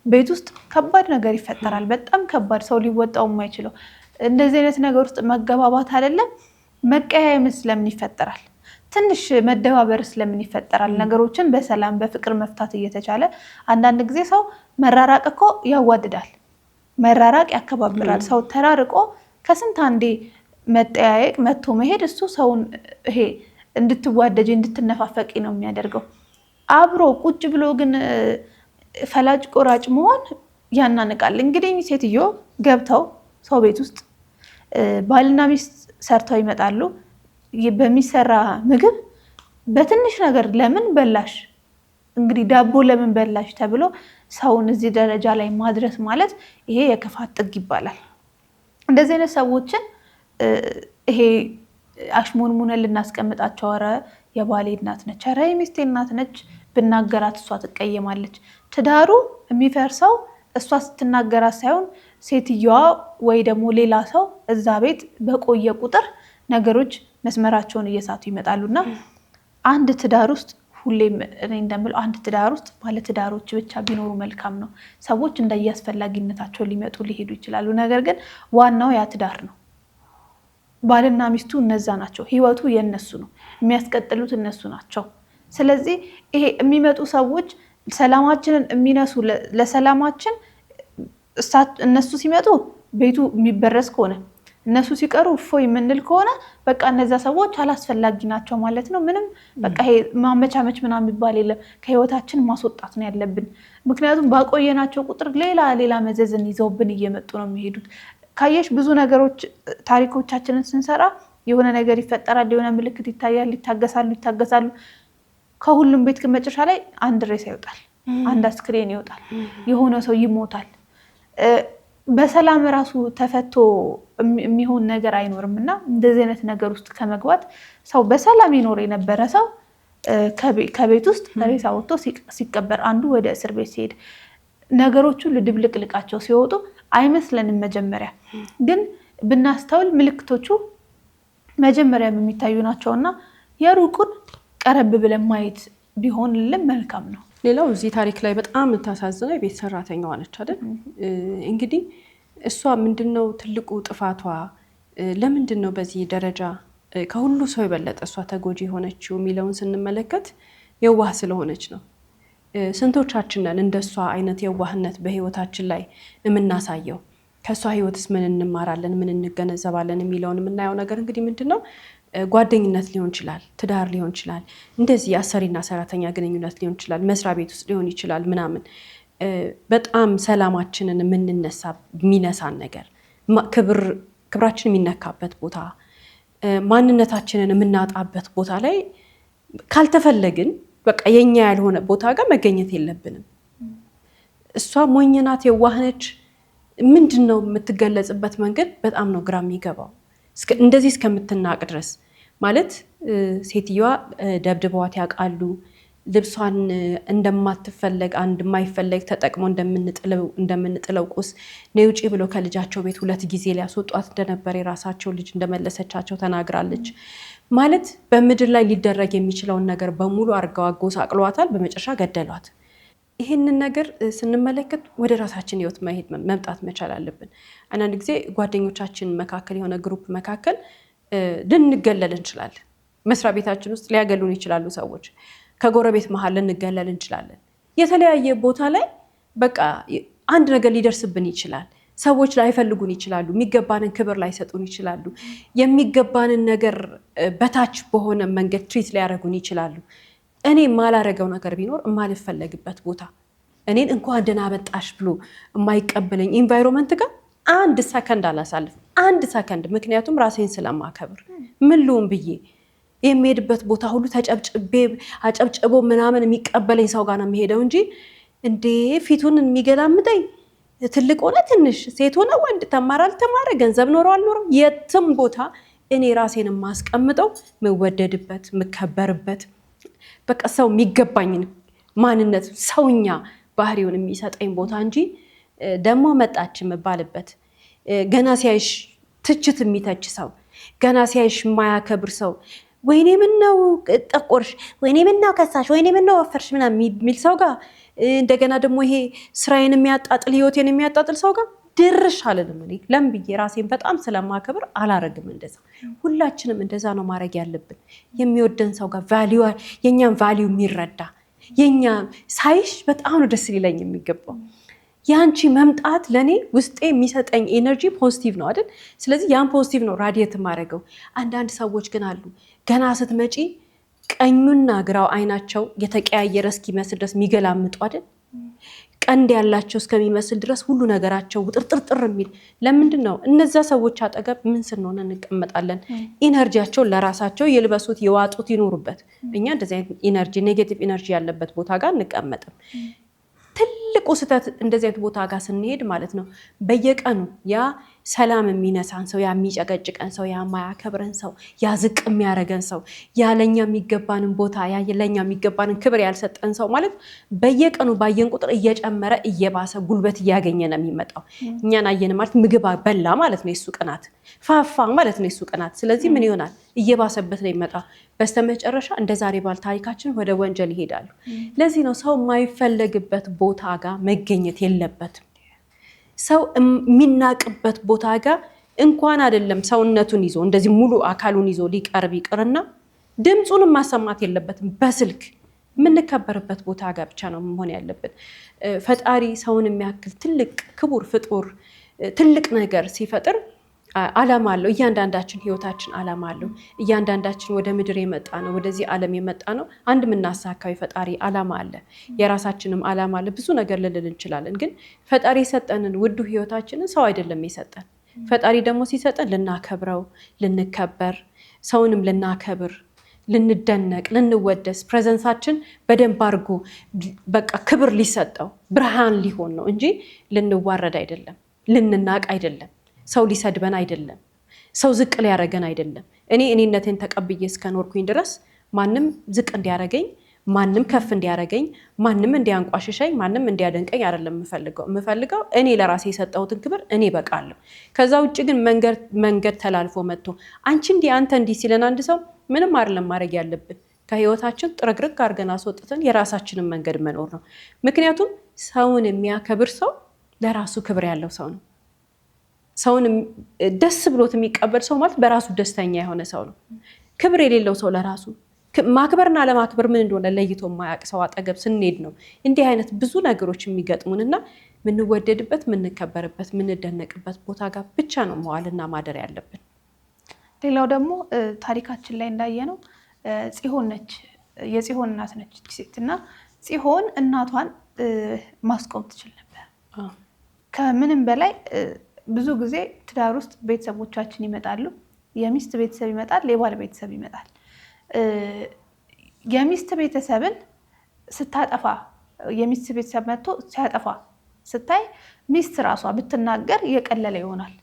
ቤት ውስጥ ከባድ ነገር ይፈጠራል። በጣም ከባድ፣ ሰው ሊወጣው የማይችለው እንደዚህ አይነት ነገር ውስጥ መገባባት አይደለም መቀያየም ስለምን ይፈጠራል? ትንሽ መደባበር ስለምን ይፈጠራል? ነገሮችን በሰላም በፍቅር መፍታት እየተቻለ አንዳንድ ጊዜ ሰው መራራቅ እኮ ያዋድዳል፣ መራራቅ ያከባብራል። ሰው ተራርቆ ከስንት አንዴ መጠያየቅ መጥቶ መሄድ እሱ ሰውን ይሄ እንድትዋደጅ እንድትነፋፈቂ ነው የሚያደርገው። አብሮ ቁጭ ብሎ ግን ፈላጭ ቆራጭ መሆን ያናንቃል። እንግዲህ ሴትዮ ገብተው ሰው ቤት ውስጥ ባልና ሚስት ሰርተው ይመጣሉ። በሚሰራ ምግብ በትንሽ ነገር ለምን በላሽ፣ እንግዲህ ዳቦ ለምን በላሽ ተብሎ ሰውን እዚህ ደረጃ ላይ ማድረስ ማለት ይሄ የክፋት ጥግ ይባላል። እንደዚህ አይነት ሰዎችን ይሄ አሽሞንሙነን ልናስቀምጣቸው፣ ኧረ የባሌ እናት ነች፣ ኧረ የሚስቴ እናት ነች፣ ብናገራት እሷ ትቀየማለች። ትዳሩ የሚፈርሰው እሷ ስትናገራት ሳይሆን ሴትዮዋ ወይ ደግሞ ሌላ ሰው እዛ ቤት በቆየ ቁጥር ነገሮች መስመራቸውን እየሳቱ ይመጣሉና አንድ ትዳር ውስጥ ሁሌም እኔ እንደምለው አንድ ትዳር ውስጥ ባለትዳሮች ብቻ ቢኖሩ መልካም ነው። ሰዎች እንደየአስፈላጊነታቸው ሊመጡ ሊሄዱ ይችላሉ። ነገር ግን ዋናው ያ ትዳር ነው። ባልና ሚስቱ እነዛ ናቸው። ህይወቱ የነሱ ነው። የሚያስቀጥሉት እነሱ ናቸው። ስለዚህ ይሄ የሚመጡ ሰዎች ሰላማችንን የሚነሱ ለሰላማችን እነሱ ሲመጡ ቤቱ የሚበረስ ከሆነ እነሱ ሲቀሩ እፎይ የምንል ከሆነ በቃ እነዛ ሰዎች አላስፈላጊ ናቸው ማለት ነው። ምንም በቃ ይሄ ማመቻመች ምናምን የሚባል የለም። ከህይወታችን ማስወጣት ነው ያለብን። ምክንያቱም ባቆየናቸው ቁጥር ሌላ መዘዝን ይዘውብን እየመጡ ነው የሚሄዱት። ካየሽ ብዙ ነገሮች ታሪኮቻችንን ስንሰራ የሆነ ነገር ይፈጠራል፣ የሆነ ምልክት ይታያል፣ ይታገሳሉ። ከሁሉም ቤት ግን መጨረሻ ላይ አንድ ሬሳ ይወጣል፣ አንድ አስክሬን ይወጣል፣ የሆነ ሰው ይሞታል። በሰላም ራሱ ተፈቶ የሚሆን ነገር አይኖርም። እና እንደዚህ አይነት ነገር ውስጥ ከመግባት ሰው በሰላም ይኖር የነበረ ሰው ከቤት ውስጥ ሬሳ ወጥቶ ሲቀበር፣ አንዱ ወደ እስር ቤት ሲሄድ፣ ነገሮቹ ድብልቅልቃቸው ሲወጡ አይመስለንም። መጀመሪያ ግን ብናስተውል ምልክቶቹ መጀመሪያ የሚታዩ ናቸውና የሩቁን ቀረብ ብለን ማየት ቢሆንልን መልካም ነው። ሌላው እዚህ ታሪክ ላይ በጣም የምታሳዝነው የቤት ሰራተኛዋ ነች አይደል? እንግዲህ እሷ ምንድነው ትልቁ ጥፋቷ? ለምንድነው በዚህ ደረጃ ከሁሉ ሰው የበለጠ እሷ ተጎጂ የሆነችው የሚለውን ስንመለከት የዋህ ስለሆነች ነው። ስንቶቻችን ነን እንደሷ አይነት የዋህነት በህይወታችን ላይ የምናሳየው? ከሷ ህይወትስ ምን እንማራለን፣ ምን እንገነዘባለን የሚለውን የምናየው ነገር እንግዲህ ምንድነው ጓደኝነት ሊሆን ይችላል፣ ትዳር ሊሆን ይችላል፣ እንደዚህ አሰሪና ሰራተኛ ግንኙነት ሊሆን ይችላል፣ መስሪያ ቤት ውስጥ ሊሆን ይችላል ምናምን በጣም ሰላማችንን የሚነሳን ነገር፣ ክብራችን የሚነካበት ቦታ፣ ማንነታችንን የምናጣበት ቦታ ላይ ካልተፈለግን በቃ የኛ ያልሆነ ቦታ ጋር መገኘት የለብንም። እሷ ሞኝናት፣ የዋህነች። ምንድነው የምትገለጽበት መንገድ በጣም ነው ግራ የሚገባው። እንደዚህ እስከምትናቅ ድረስ ማለት ሴትዮዋ ደብድበዋት ያውቃሉ። ልብሷን እንደማትፈለግ አንድ የማይፈለግ ተጠቅሞ እንደምንጥለው ቁስ ነይ ውጪ ብሎ ከልጃቸው ቤት 2 ጊዜ ሊያስወጧት እንደነበር የራሳቸው ልጅ እንደመለሰቻቸው ተናግራለች። ማለት በምድር ላይ ሊደረግ የሚችለውን ነገር በሙሉ አርገው አጎሳቅለዋታል። በመጨረሻ ገደሏት። ይህንን ነገር ስንመለከት ወደ ራሳችን ህይወት መምጣት መቻል አለብን። አንዳንድ ጊዜ ጓደኞቻችን መካከል የሆነ ግሩፕ መካከል ልንገለል እንችላለን። መስሪያ ቤታችን ውስጥ ሊያገሉን ይችላሉ ሰዎች። ከጎረቤት መሀል ልንገለል እንችላለን። የተለያየ ቦታ ላይ በቃ አንድ ነገር ሊደርስብን ይችላል። ሰዎች ላይፈልጉን ይችላሉ። የሚገባንን ክብር ላይሰጡን ይችላሉ። የሚገባንን ነገር በታች በሆነ መንገድ ትሪት ሊያደርጉን ይችላሉ። እኔ የማላረገው ነገር ቢኖር የማልፈለግበት ቦታ እኔን እንኳን ደህና መጣሽ ብሎ የማይቀበለኝ ኢንቫይሮንመንት ጋር 1 ሰከንድ አላሳልፍም። 1 ሰከንድ። ምክንያቱም ራሴን ስለማከብር ምን ልሁን ብዬ የሚሄድበት ቦታ ሁሉ አጨብጭቦ ምናምን የሚቀበለኝ ሰው ጋር ነው የሚሄደው እንጂ እንዴ ፊቱን የሚገላምጠኝ ትልቅ ሆነ ትንሽ፣ ሴት ሆነ ወንድ፣ ተማረ አልተማረ፣ ገንዘብ ኖረው አልኖረው፣ የትም ቦታ እኔ ራሴን የማስቀምጠው የምወደድበት የምከበርበት በቃ ሰው የሚገባኝን ማንነት ሰውኛ ባህሪውን የሚሰጠኝ ቦታ እንጂ ደግሞ መጣች የምባልበት ገና ሲያይሽ ትችት የሚተች ሰው፣ ገና ሲያይሽ የማያከብር ሰው፣ ወይኔ ምነው ጠቆርሽ፣ ወይኔ ምነው ከሳሽ፣ ወይኔ ምነው ወፈርሽ ምናምን የሚል ሰው ጋር እንደገና ደግሞ ይሄ ስራዬን የሚያጣጥል ህይወቴን የሚያጣጥል ሰው ጋር ድርሽ አልልም። እኔ ለምን ብዬ ራሴን በጣም ስለማከብር አላረግም እንደዛ። ሁላችንም እንደዛ ነው ማድረግ ያለብን። የሚወደን ሰው ጋር ቫልዩ የኛን ቫልዩ የሚረዳ የኛ ሳይሽ በጣም ነው ደስ ሊለኝ የሚገባው። ያንቺ መምጣት ለኔ ውስጤ የሚሰጠኝ ኤነርጂ ፖዚቲቭ ነው አይደል? ስለዚህ ያን ፖዚቲቭ ነው ራዲየት ማድረገው። አንዳንድ ሰዎች ግን አሉ ገና ስትመጪ ቀኙና ግራው አይናቸው የተቀያየረ እስኪመስል ድረስ የሚገላምጡ አይደል? ቀንድ ያላቸው እስከሚመስል ድረስ ሁሉ ነገራቸው ውጥርጥርጥር የሚል። ለምንድን ነው? እነዛ ሰዎች አጠገብ ምን ስንሆን እንቀመጣለን? ኢነርጂያቸውን ለራሳቸው የልበሱት የዋጡት ይኖሩበት። እኛ እንደዚህ አይነት ኢነርጂ ኔጌቲቭ ኢነርጂ ያለበት ቦታ ጋር እንቀመጥም። ትልቁ ስህተት እንደዚህ አይነት ቦታ ጋር ስንሄድ ማለት ነው በየቀኑ ያ ሰላም የሚነሳን ሰው፣ ያ የሚጨቀጭቀን ሰው፣ ያ የማያከብረን ሰው፣ ያ ዝቅ የሚያደርገን ሰው፣ ያ ለኛ የሚገባንን ቦታ፣ ያ ለኛ የሚገባንን ክብር ያልሰጠን ሰው ማለት በየቀኑ ባየን ቁጥር እየጨመረ እየባሰ ጉልበት እያገኘ ነው የሚመጣው። እኛን አየን ማለት ምግብ በላ ማለት ነው የሱ ቅናት፣ ፋፋ ማለት ነው የሱ ቅናት። ስለዚህ ምን ይሆናል? እየባሰበት ነው የሚመጣው። በስተመጨረሻ እንደ ዛሬ ባል ታሪካችን ወደ ወንጀል ይሄዳሉ። ለዚህ ነው ሰው የማይፈለግበት ቦታ ጋር መገኘት የለበትም። ሰው የሚናቅበት ቦታ ጋር እንኳን አይደለም ሰውነቱን ይዞ እንደዚህ ሙሉ አካሉን ይዞ ሊቀርብ ይቅርና ድምፁንም ማሰማት የለበትም። በስልክ የምንከበርበት ቦታ ጋር ብቻ ነው መሆን ያለበት። ፈጣሪ ሰውን የሚያክል ትልቅ ክቡር ፍጡር ትልቅ ነገር ሲፈጥር ዓላማ አለው። እያንዳንዳችን ህይወታችን ዓላማ አለው። እያንዳንዳችን ወደ ምድር የመጣ ነው፣ ወደዚህ ዓለም የመጣ ነው። አንድ የምናሳካው ፈጣሪ ዓላማ አለ፣ የራሳችንም ዓላማ አለ። ብዙ ነገር ልንል እንችላለን፣ ግን ፈጣሪ የሰጠንን ውዱ ህይወታችንን ሰው አይደለም የሰጠን። ፈጣሪ ደግሞ ሲሰጠን ልናከብረው፣ ልንከበር፣ ሰውንም ልናከብር፣ ልንደነቅ፣ ልንወደስ፣ ፕሬዘንሳችን በደንብ አድርጎ በቃ ክብር ሊሰጠው ብርሃን ሊሆን ነው እንጂ ልንዋረድ አይደለም፣ ልንናቅ አይደለም፣ ሰው ሊሰድበን አይደለም፣ ሰው ዝቅ ሊያረገን አይደለም። እኔ እኔነቴን ተቀብዬ እስከኖርኩኝ ድረስ ማንም ዝቅ እንዲያረገኝ፣ ማንም ከፍ እንዲያረገኝ፣ ማንም እንዲያንቋሽሸኝ፣ ማንም እንዲያደንቀኝ አይደለም የምፈልገው። እኔ ለራሴ የሰጠሁትን ክብር እኔ በቃለሁ። ከዛ ውጭ ግን መንገድ ተላልፎ መጥቶ አንቺ እንዲህ አንተ እንዲህ ሲለን አንድ ሰው ምንም አይደለም ማድረግ ያለብን። ከህይወታችን ጥርግርግ አድርገን አስወጥተን የራሳችንን መንገድ መኖር ነው። ምክንያቱም ሰውን የሚያከብር ሰው ለራሱ ክብር ያለው ሰው ነው። ሰውን ደስ ብሎት የሚቀበል ሰው ማለት በራሱ ደስተኛ የሆነ ሰው ነው። ክብር የሌለው ሰው ለራሱ ማክበርና ለማክበር ምን እንደሆነ ለይቶ የማያውቅ ሰው አጠገብ ስንሄድ ነው እንዲህ አይነት ብዙ ነገሮች የሚገጥሙንና ምንወደድበት፣ ምንከበርበት፣ ምንደነቅበት ቦታ ጋር ብቻ ነው መዋልና ማደር ያለብን። ሌላው ደግሞ ታሪካችን ላይ እንዳየነው ጽዮን ነች፣ የጽዮን እናት ነች ሴት እና ጽዮን እናቷን ማስቆም ትችል ነበር። ከምንም በላይ ብዙ ጊዜ ትዳር ውስጥ ቤተሰቦቻችን ይመጣሉ። የሚስት ቤተሰብ ይመጣል፣ የባል ቤተሰብ ይመጣል። የሚስት ቤተሰብን ስታጠፋ የሚስት ቤተሰብ መጥቶ ሲያጠፋ ስታይ ሚስት ራሷ ብትናገር የቀለለ ይሆናል።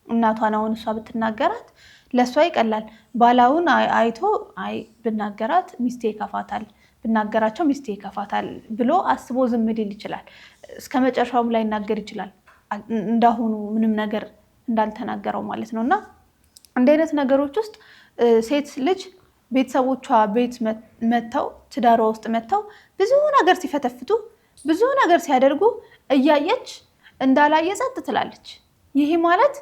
እናቷን አሁን እሷ ብትናገራት ለእሷ ይቀላል። ባላውን አይቶ አይ ብናገራት ሚስቴ ይከፋታል፣ ብናገራቸው ሚስቴ ይከፋታል ብሎ አስቦ ዝም ሊል ይችላል። እስከ መጨረሻውም ላይ ይናገር ይችላል፣ እንዳሁኑ ምንም ነገር እንዳልተናገረው ማለት ነው። እና እንዲህ አይነት ነገሮች ውስጥ ሴት ልጅ ቤተሰቦቿ ቤት መጥተው ትዳሯ ውስጥ መጥተው ብዙ ነገር ሲፈተፍቱ ብዙ ነገር ሲያደርጉ እያየች እንዳላየ ጸጥ ትላለች። ይሄ ማለት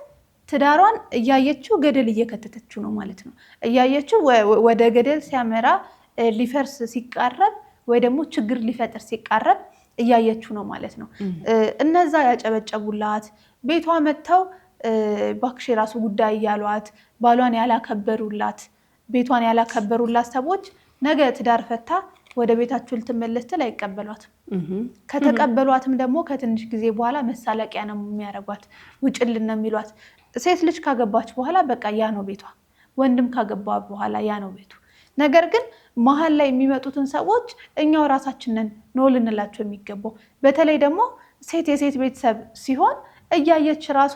ትዳሯን እያየችው ገደል እየከተተችው ነው ማለት ነው። እያየችው ወደ ገደል ሲያመራ ሊፈርስ ሲቃረብ ወይ ደግሞ ችግር ሊፈጥር ሲቃረብ እያየችው ነው ማለት ነው። እነዛ ያጨበጨቡላት ቤቷ መጥተው ባክሽ የራሱ ጉዳይ እያሏት ባሏን ያላከበሩላት ቤቷን ያላከበሩላት ሰዎች ነገ ትዳር ፈታ ወደ ቤታቸው ልትመለስ ትል አይቀበሏትም። ከተቀበሏትም ደግሞ ከትንሽ ጊዜ በኋላ መሳለቂያ ነው የሚያደርጓት፣ ውጭልን ነው የሚሏት። ሴት ልጅ ካገባች በኋላ በቃ ያ ነው ቤቷ፣ ወንድም ካገባ በኋላ ያ ነው ቤቱ። ነገር ግን መሀል ላይ የሚመጡትን ሰዎች እኛው ራሳችንን ነው ልንላቸው የሚገባው። በተለይ ደግሞ ሴት የሴት ቤተሰብ ሲሆን እያየች ራሷ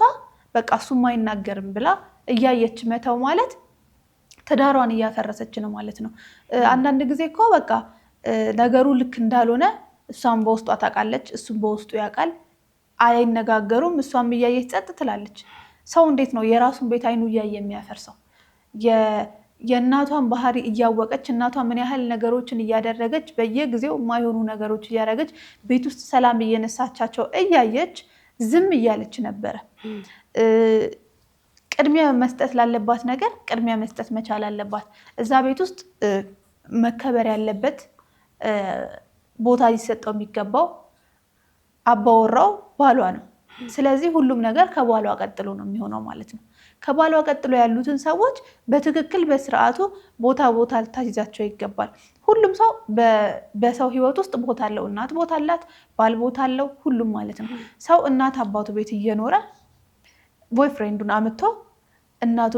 በቃ እሱም አይናገርም ብላ እያየች መተው ማለት ትዳሯን እያፈረሰች ነው ማለት ነው። አንዳንድ ጊዜ እኮ በቃ ነገሩ ልክ እንዳልሆነ እሷም በውስጧ ታውቃለች፣ እሱም በውስጡ ያውቃል። አይነጋገሩም። እሷም እያየች ጸጥ ትላለች። ሰው እንዴት ነው የራሱን ቤት አይኑ እያየ የሚያፈርሰው? የእናቷን ባህሪ እያወቀች እናቷ ምን ያህል ነገሮችን እያደረገች በየጊዜው የማይሆኑ ነገሮች እያደረገች ቤት ውስጥ ሰላም እየነሳቻቸው እያየች ዝም እያለች ነበረ። ቅድሚያ መስጠት ላለባት ነገር ቅድሚያ መስጠት መቻል አለባት። እዛ ቤት ውስጥ መከበር ያለበት ቦታ ሊሰጠው የሚገባው አባወራው ባሏ ነው። ስለዚህ ሁሉም ነገር ከባሏ ቀጥሎ ነው የሚሆነው ማለት ነው። ከባሏ ቀጥሎ ያሉትን ሰዎች በትክክል በስርዓቱ ቦታ ልታስይዛቸው ይገባል። ሁሉም ሰው በሰው ሕይወት ውስጥ ቦታ አለው። እናት ቦታ አላት፣ ባል ቦታ አለው፣ ሁሉም ማለት ነው። ሰው እናት አባቱ ቤት እየኖረ ቦይፍሬንዱን አምጥቶ እናቷ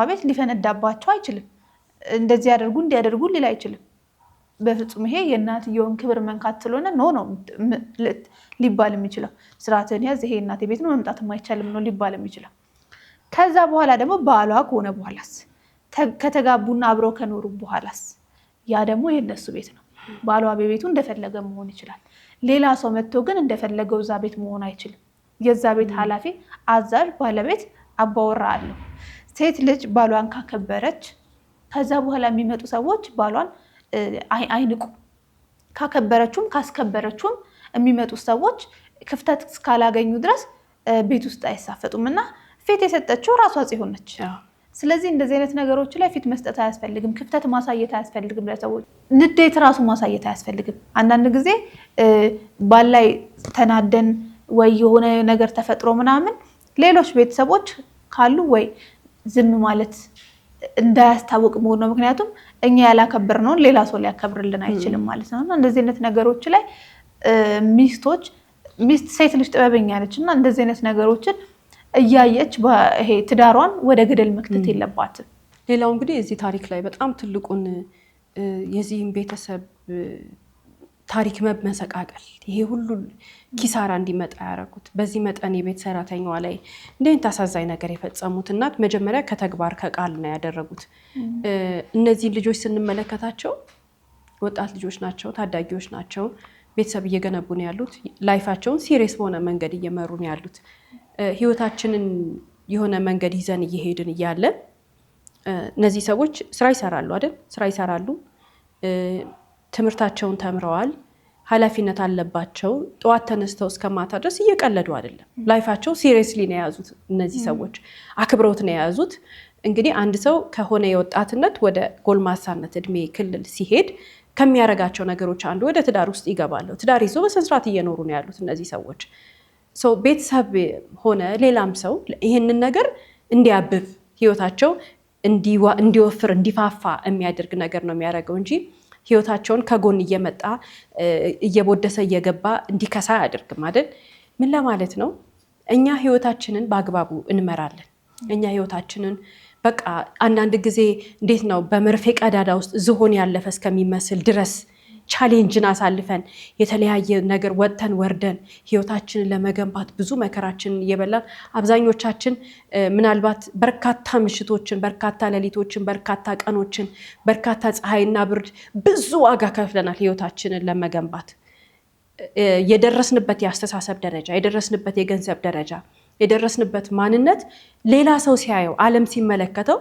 ቤት ሊፈነዳባቸው አይችልም። እንደዚህ ያደርጉ እንዲያደርጉ ሊል አይችልም በፍጹም። ይሄ የእናትየውን ክብር መንካት ስለሆነ ነው ሊባል የሚችለው። ስርዓትን ያዝ፣ ይሄ እናቴ ቤት ነው መምጣት አይቻልም ነው ሊባል የሚችለው። ከዛ በኋላ ደግሞ ባሏ ከሆነ በኋላስ ከተጋቡና አብረው ከኖሩ በኋላስ ያ ደግሞ የነሱ ቤት ነው። ባሏ በቤቱ እንደፈለገ መሆን ይችላል። ሌላ ሰው መጥቶ ግን እንደፈለገው እዛ ቤት መሆን አይችልም። የዛ ቤት ኃላፊ፣ አዛዥ፣ ባለቤት፣ አባወራ አለው። ሴት ልጅ ባሏን ካከበረች ከዛ በኋላ የሚመጡ ሰዎች ባሏን አይንቁ። ካከበረችውም ካስከበረችውም የሚመጡት ሰዎች ክፍተት እስካላገኙ ድረስ ቤት ውስጥ አይሳፈጡም እና ፊት የሰጠችው ራሷ ጽዮን ነች። ስለዚህ እንደዚህ አይነት ነገሮች ላይ ፊት መስጠት አያስፈልግም። ክፍተት ማሳየት አያስፈልግም። ለሰዎች ንዴት ራሱ ማሳየት አያስፈልግም። አንዳንድ ጊዜ ባል ላይ ተናደን ወይ የሆነ ነገር ተፈጥሮ ምናምን ሌሎች ቤተሰቦች ካሉ ወይ ዝም ማለት እንዳያስታውቅ መሆን ነው። ምክንያቱም እኛ ያላከበርነውን ሌላ ሰው ሊያከብርልን አይችልም ማለት ነው። እና እንደዚህ አይነት ነገሮች ላይ ሚስት ሴት ልጅ ጥበበኛ ነች እና እንደዚህ አይነት ነገሮችን እያየች ይሄ ትዳሯን ወደ ገደል መክተት የለባትም። ሌላው እንግዲህ እዚህ ታሪክ ላይ በጣም ትልቁን የዚህም ቤተሰብ ታሪክ መመሰቃቀል ይሄ ሁሉ ኪሳራ እንዲመጣ ያደረጉት በዚህ መጠን የቤት ሰራተኛዋ ላይ እንዴት አሳዛኝ ነገር የፈጸሙት እናት መጀመሪያ ከተግባር ከቃል ነው ያደረጉት። እነዚህ ልጆች ስንመለከታቸው ወጣት ልጆች ናቸው፣ ታዳጊዎች ናቸው። ቤተሰብ እየገነቡ ነው ያሉት። ላይፋቸውን ሲሪየስ በሆነ መንገድ እየመሩ ነው ያሉት። ህይወታችንን የሆነ መንገድ ይዘን እየሄድን እያለን እነዚህ ሰዎች ስራ ይሰራሉ አይደል? ስራ ይሰራሉ፣ ትምህርታቸውን ተምረዋል፣ ኃላፊነት አለባቸው። ጠዋት ተነስተው እስከ ማታ ድረስ እየቀለዱ አይደለም። ላይፋቸው ሲሪየስሊ ነው የያዙት። እነዚህ ሰዎች አክብሮት ነው የያዙት። እንግዲህ አንድ ሰው ከሆነ የወጣትነት ወደ ጎልማሳነት እድሜ ክልል ሲሄድ ከሚያረጋቸው ነገሮች አንዱ ወደ ትዳር ውስጥ ይገባሉ። ትዳር ይዞ በስነስርዓት እየኖሩ ነው ያሉት እነዚህ ሰዎች። ቤተሰብ ሆነ ሌላም ሰው ይህንን ነገር እንዲያብብ ህይወታቸው እንዲወፍር እንዲፋፋ የሚያደርግ ነገር ነው የሚያደርገው እንጂ ህይወታቸውን ከጎን እየመጣ እየቦደሰ እየገባ እንዲከሳ አያደርግም አይደል? ምን ለማለት ነው? እኛ ህይወታችንን በአግባቡ እንመራለን። እኛ ህይወታችንን በቃ አንዳንድ ጊዜ እንዴት ነው በመርፌ ቀዳዳ ውስጥ ዝሆን ያለፈ እስከሚመስል ድረስ ቻሌንጅን አሳልፈን የተለያየ ነገር ወጥተን ወርደን ህይወታችንን ለመገንባት ብዙ መከራችንን እየበላን አብዛኞቻችን ምናልባት በርካታ ምሽቶችን፣ በርካታ ሌሊቶችን፣ በርካታ ቀኖችን፣ በርካታ ፀሐይና ብርድ ብዙ ዋጋ ከፍለናል ህይወታችንን ለመገንባት። የደረስንበት የአስተሳሰብ ደረጃ፣ የደረስንበት የገንዘብ ደረጃ፣ የደረስንበት ማንነት ሌላ ሰው ሲያየው ዓለም ሲመለከተው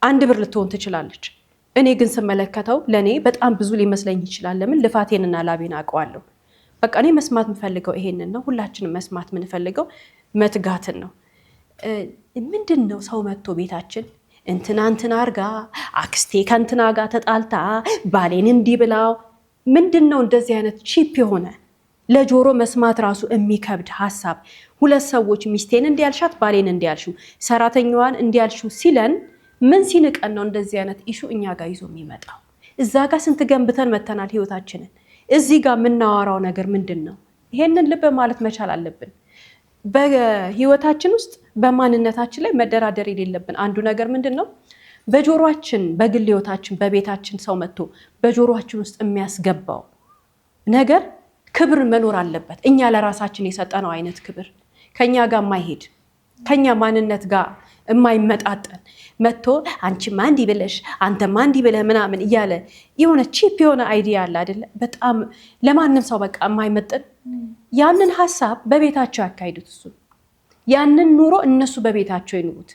1 ብር ልትሆን ትችላለች። እኔ ግን ስመለከተው ለኔ በጣም ብዙ ሊመስለኝ ይችላል። ለምን? ልፋቴንና ላቤን አውቀዋለሁ። በቃ እኔ መስማት የምፈልገው ይሄንን ነው። ሁላችንም መስማት የምንፈልገው መትጋትን ነው። ምንድነው ሰው መጥቶ ቤታችን እንትና አርጋ አክስቴ ከእንትና ጋር ተጣልታ ባሌን እንዲህ ብላው፣ ምንድነው እንደዚህ አይነት ቺፕ የሆነ ለጆሮ መስማት ራሱ የሚከብድ ሐሳብ። 2 ሰዎች ሚስቴን እንዲያልሻት ባሌን እንዲያልሹ ሰራተኛዋን እንዲያልሹ ሲለን ምን ሲንቀን ነው እንደዚህ አይነት ኢሹ እኛ ጋር ይዞ የሚመጣው? እዛ ጋር ስንት ገንብተን መተናል ህይወታችንን። እዚህ ጋር የምናወራው ነገር ምንድን ነው? ይሄንን ልብ ማለት መቻል አለብን። በህይወታችን ውስጥ በማንነታችን ላይ መደራደር የሌለብን አንዱ ነገር ምንድን ነው? በጆሮአችን፣ በግል ህይወታችን፣ በቤታችን ሰው መጥቶ በጆሮአችን ውስጥ የሚያስገባው ነገር ክብር መኖር አለበት። እኛ ለራሳችን የሰጠነው አይነት ክብር ከኛ ጋር የማይሄድ ከኛ ማንነት ጋር የማይመጣጠን መጥቶ አንቺማ እንዲህ ብለሽ አንተማ እንዲህ ብለህ ምናምን እያለ የሆነ ቺፕ የሆነ አይዲያ አለ አይደለ? በጣም ለማንም ሰው በቃ የማይመጥን ያንን ሀሳብ በቤታቸው ያካሂዱት። እሱ ያንን ኑሮ እነሱ በቤታቸው ይኑሩት።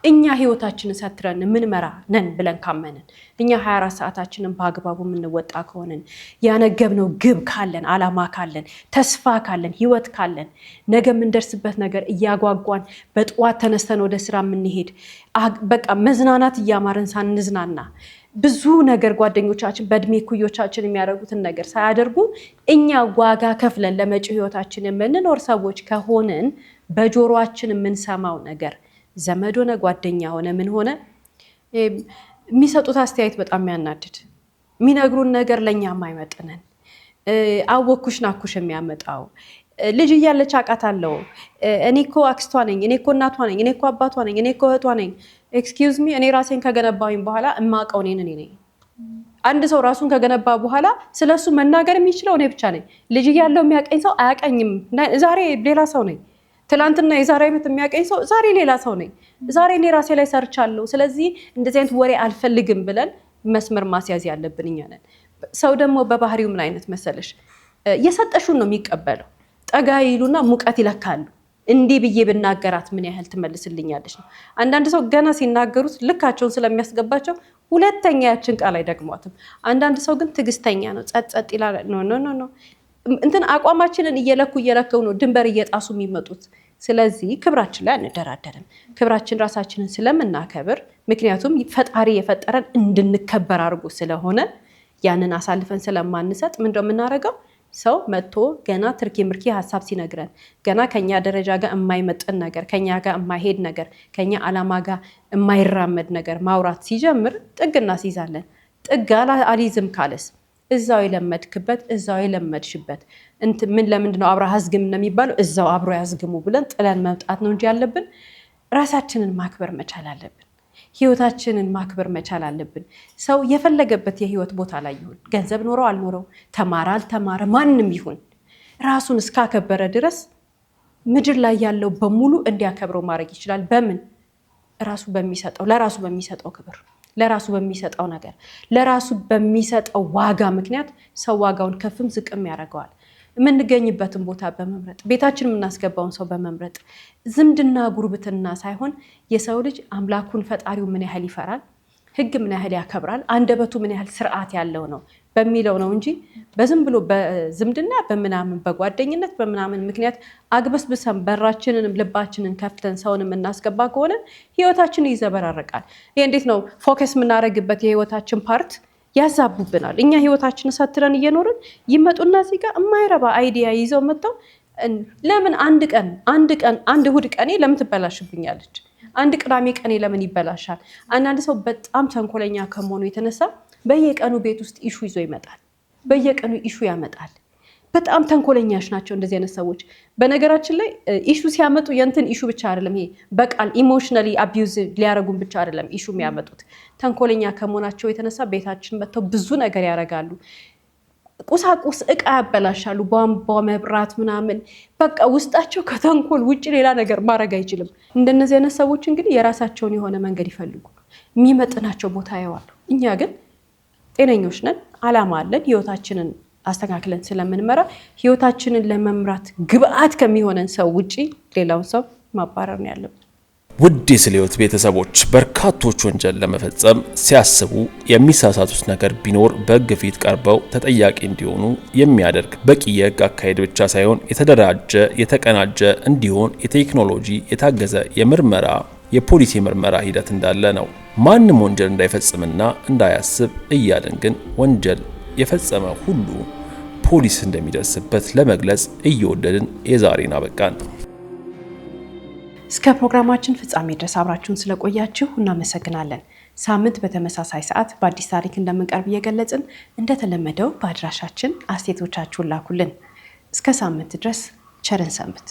እኛ ህይወታችንን ሰትረን ምንመራ ነን ብለን ካመንን፣ እኛ 24 ሰዓታችንን በአግባቡ የምንወጣ ከሆነን፣ ያነገብነው ግብ ካለን፣ አላማ ካለን፣ ተስፋ ካለን፣ ህይወት ካለን፣ ነገ የምንደርስበት ነገር እያጓጓን በጠዋት ተነስተን ወደ ስራ የምንሄድ በቃ መዝናናት እያማረን ሳንዝናና ብዙ ነገር ጓደኞቻችን በእድሜ ኩዮቻችን የሚያደርጉትን ነገር ሳያደርጉ እኛ ዋጋ ከፍለን ለመጪው ህይወታችን የምንኖር ሰዎች ከሆንን በጆሮአችን የምንሰማው ነገር ዘመድ ሆነ ጓደኛ ሆነ ምን ሆነ የሚሰጡት አስተያየት በጣም የሚያናድድ፣ የሚነግሩን ነገር ለኛ የማይመጥነን፣ አወኩሽ ናኩሽ የሚያመጣው ልጅ እያለች አውቃታለሁ፣ እኔ እኮ አክስቷ ነኝ፣ እኔ እኮ እናቷ ነኝ፣ እኔ እኮ አባቷ ነኝ፣ እኔ እኮ እህቷ ነኝ። ኤክስኪውዝ ሚ፣ እኔ ራሴን ከገነባሁኝ በኋላ እማውቀው እኔ ነኝ። አንድ ሰው ራሱን ከገነባ በኋላ ስለሱ መናገር የሚችለው እኔ ብቻ ነኝ። ልጅ እያለሁ የሚያቀኝ ሰው አያቀኝም። ዛሬ ሌላ ሰው ነኝ። ትላንትና የዛሬ ዓመት የሚያቀኝ ሰው ዛሬ ሌላ ሰው ነኝ። ዛሬ እኔ ራሴ ላይ ሰርቻለሁ። ስለዚህ እንደዚህ አይነት ወሬ አልፈልግም ብለን መስመር ማስያዝ ያለብን እኛ ነን። ሰው ደግሞ በባህሪው ምን አይነት መሰለሽ፣ የሰጠሹን ነው የሚቀበለው። ጠጋ ይሉና ሙቀት ይለካሉ። እንዲህ ብዬ ብናገራት ምን ያህል ትመልስልኛለች ነው። አንዳንድ ሰው ገና ሲናገሩት ልካቸውን ስለሚያስገባቸው ሁለተኛ ያችን ቃል አይደግሟትም። አንዳንድ ሰው ግን ትዕግስተኛ ነው፣ ጸጥ ይላል። ኖ እንትን አቋማችንን እየለኩ ነው ድንበር እየጣሱ የሚመጡት። ስለዚህ ክብራችን ላይ አንደራደርም። ክብራችን ራሳችንን ስለምናከብር፣ ምክንያቱም ፈጣሪ የፈጠረን እንድንከበር አድርጎ ስለሆነ ያንን አሳልፈን ስለማንሰጥ ምንድነው የምናደርገው? ሰው መጥቶ ገና ትርኪ ምርኪ ሀሳብ ሲነግረን፣ ገና ከኛ ደረጃ ጋር የማይመጥን ነገር፣ ከኛ ጋር የማይሄድ ነገር፣ ከኛ ዓላማ ጋር የማይራመድ ነገር ማውራት ሲጀምር ጥግ እናስይዛለን። ጥግ አልይዝም ካለስ እዛው የለመድክበት እዛው የለመድሽበት ምን ለምንድነው አብረህ አዝግም ነው የሚባለው? እዛው አብሮ ያዝግሙ ብለን ጥለን መምጣት ነው እንጂ ያለብን ራሳችንን ማክበር መቻል አለብን። ህይወታችንን ማክበር መቻል አለብን። ሰው የፈለገበት የህይወት ቦታ ላይ ይሁን፣ ገንዘብ ኖረው አልኖረው፣ ተማረ አልተማረ፣ ማንም ይሁን ራሱን እስካከበረ ድረስ ምድር ላይ ያለው በሙሉ እንዲያከብረው ማድረግ ይችላል። በምን? ራሱ በሚሰጠው፣ ለራሱ በሚሰጠው ክብር፣ ለራሱ በሚሰጠው ነገር፣ ለራሱ በሚሰጠው ዋጋ ምክንያት ሰው ዋጋውን ከፍም ዝቅም ያደርገዋል። የምንገኝበትን ቦታ በመምረጥ ቤታችን የምናስገባውን ሰው በመምረጥ ዝምድና ጉርብትና ሳይሆን የሰው ልጅ አምላኩን ፈጣሪው ምን ያህል ይፈራል፣ ህግ ምን ያህል ያከብራል፣ አንደበቱ ምን ያህል ስርዓት ያለው ነው በሚለው ነው እንጂ በዝም ብሎ በዝምድና በምናምን በጓደኝነት በምናምን ምክንያት አግበስብሰን በራችንንም ልባችንን ከፍተን ሰውን የምናስገባ ከሆነ ህይወታችን ይዘበራረቃል። ይሄ እንዴት ነው ፎከስ የምናደርግበት የህይወታችን ፓርት ያዛቡብናል። እኛ ህይወታችንን ሰትረን እየኖርን ይመጡና እዚህ ጋር የማይረባ አይዲያ ይዘው መጥተው ለምን አንድ እሑድ ቀኔ ለምን ትበላሽብኛለች? አንድ ቅዳሜ ቀኔ ለምን ይበላሻል? አንዳንድ ሰው በጣም ተንኮለኛ ከመሆኑ የተነሳ በየቀኑ ቤት ውስጥ ኢሹ ይዞ ይመጣል። በየቀኑ ኢሹ ያመጣል። በጣም ተንኮለኛሽ ናቸው እንደዚህ አይነት ሰዎች። በነገራችን ላይ ኢሹ ሲያመጡ የንትን ኢሹ ብቻ አይደለም፣ ይሄ በቃል ኢሞሽናሊ አቢዩዝ ሊያረጉን ብቻ አይደለም ኢሹ የሚያመጡት። ተንኮለኛ ከመሆናቸው የተነሳ ቤታችን መጥተው ብዙ ነገር ያደርጋሉ። ቁሳቁስ እቃ ያበላሻሉ፣ ቧንቧ፣ መብራት ምናምን። በቃ ውስጣቸው ከተንኮል ውጭ ሌላ ነገር ማድረግ አይችልም። እንደነዚህ አይነት ሰዎች እንግዲህ የራሳቸውን የሆነ መንገድ ይፈልጉ፣ የሚመጥናቸው ቦታ ያዋሉ። እኛ ግን ጤነኞች ነን፣ አላማ አለን። ህይወታችንን አስተካክለን ስለምንመራ ህይወታችንን ለመምራት ግብአት ከሚሆነን ሰው ውጪ ሌላውን ሰው ማባረር ነው ያለብን። ውድ የስለ ሕይወት ቤተሰቦች በርካቶች ወንጀል ለመፈጸም ሲያስቡ የሚሳሳቱት ነገር ቢኖር በሕግ ፊት ቀርበው ተጠያቂ እንዲሆኑ የሚያደርግ በቂ የሕግ አካሄድ ብቻ ሳይሆን የተደራጀ የተቀናጀ እንዲሆን የቴክኖሎጂ የታገዘ የፖሊሲ ምርመራ ሂደት እንዳለ ነው። ማንም ወንጀል እንዳይፈጽምና እንዳያስብ እያልን ግን ወንጀል የፈጸመ ሁሉ ፖሊስ እንደሚደርስበት ለመግለጽ እየወደድን የዛሬን አበቃን። እስከ ፕሮግራማችን ፍጻሜ ድረስ አብራችሁን ስለቆያችሁ እናመሰግናለን። ሳምንት በተመሳሳይ ሰዓት በአዲስ ታሪክ እንደምንቀርብ እየገለጽን እንደተለመደው በአድራሻችን አስተያየቶቻችሁን ላኩልን። እስከ ሳምንት ድረስ ቸርን ሰንብት።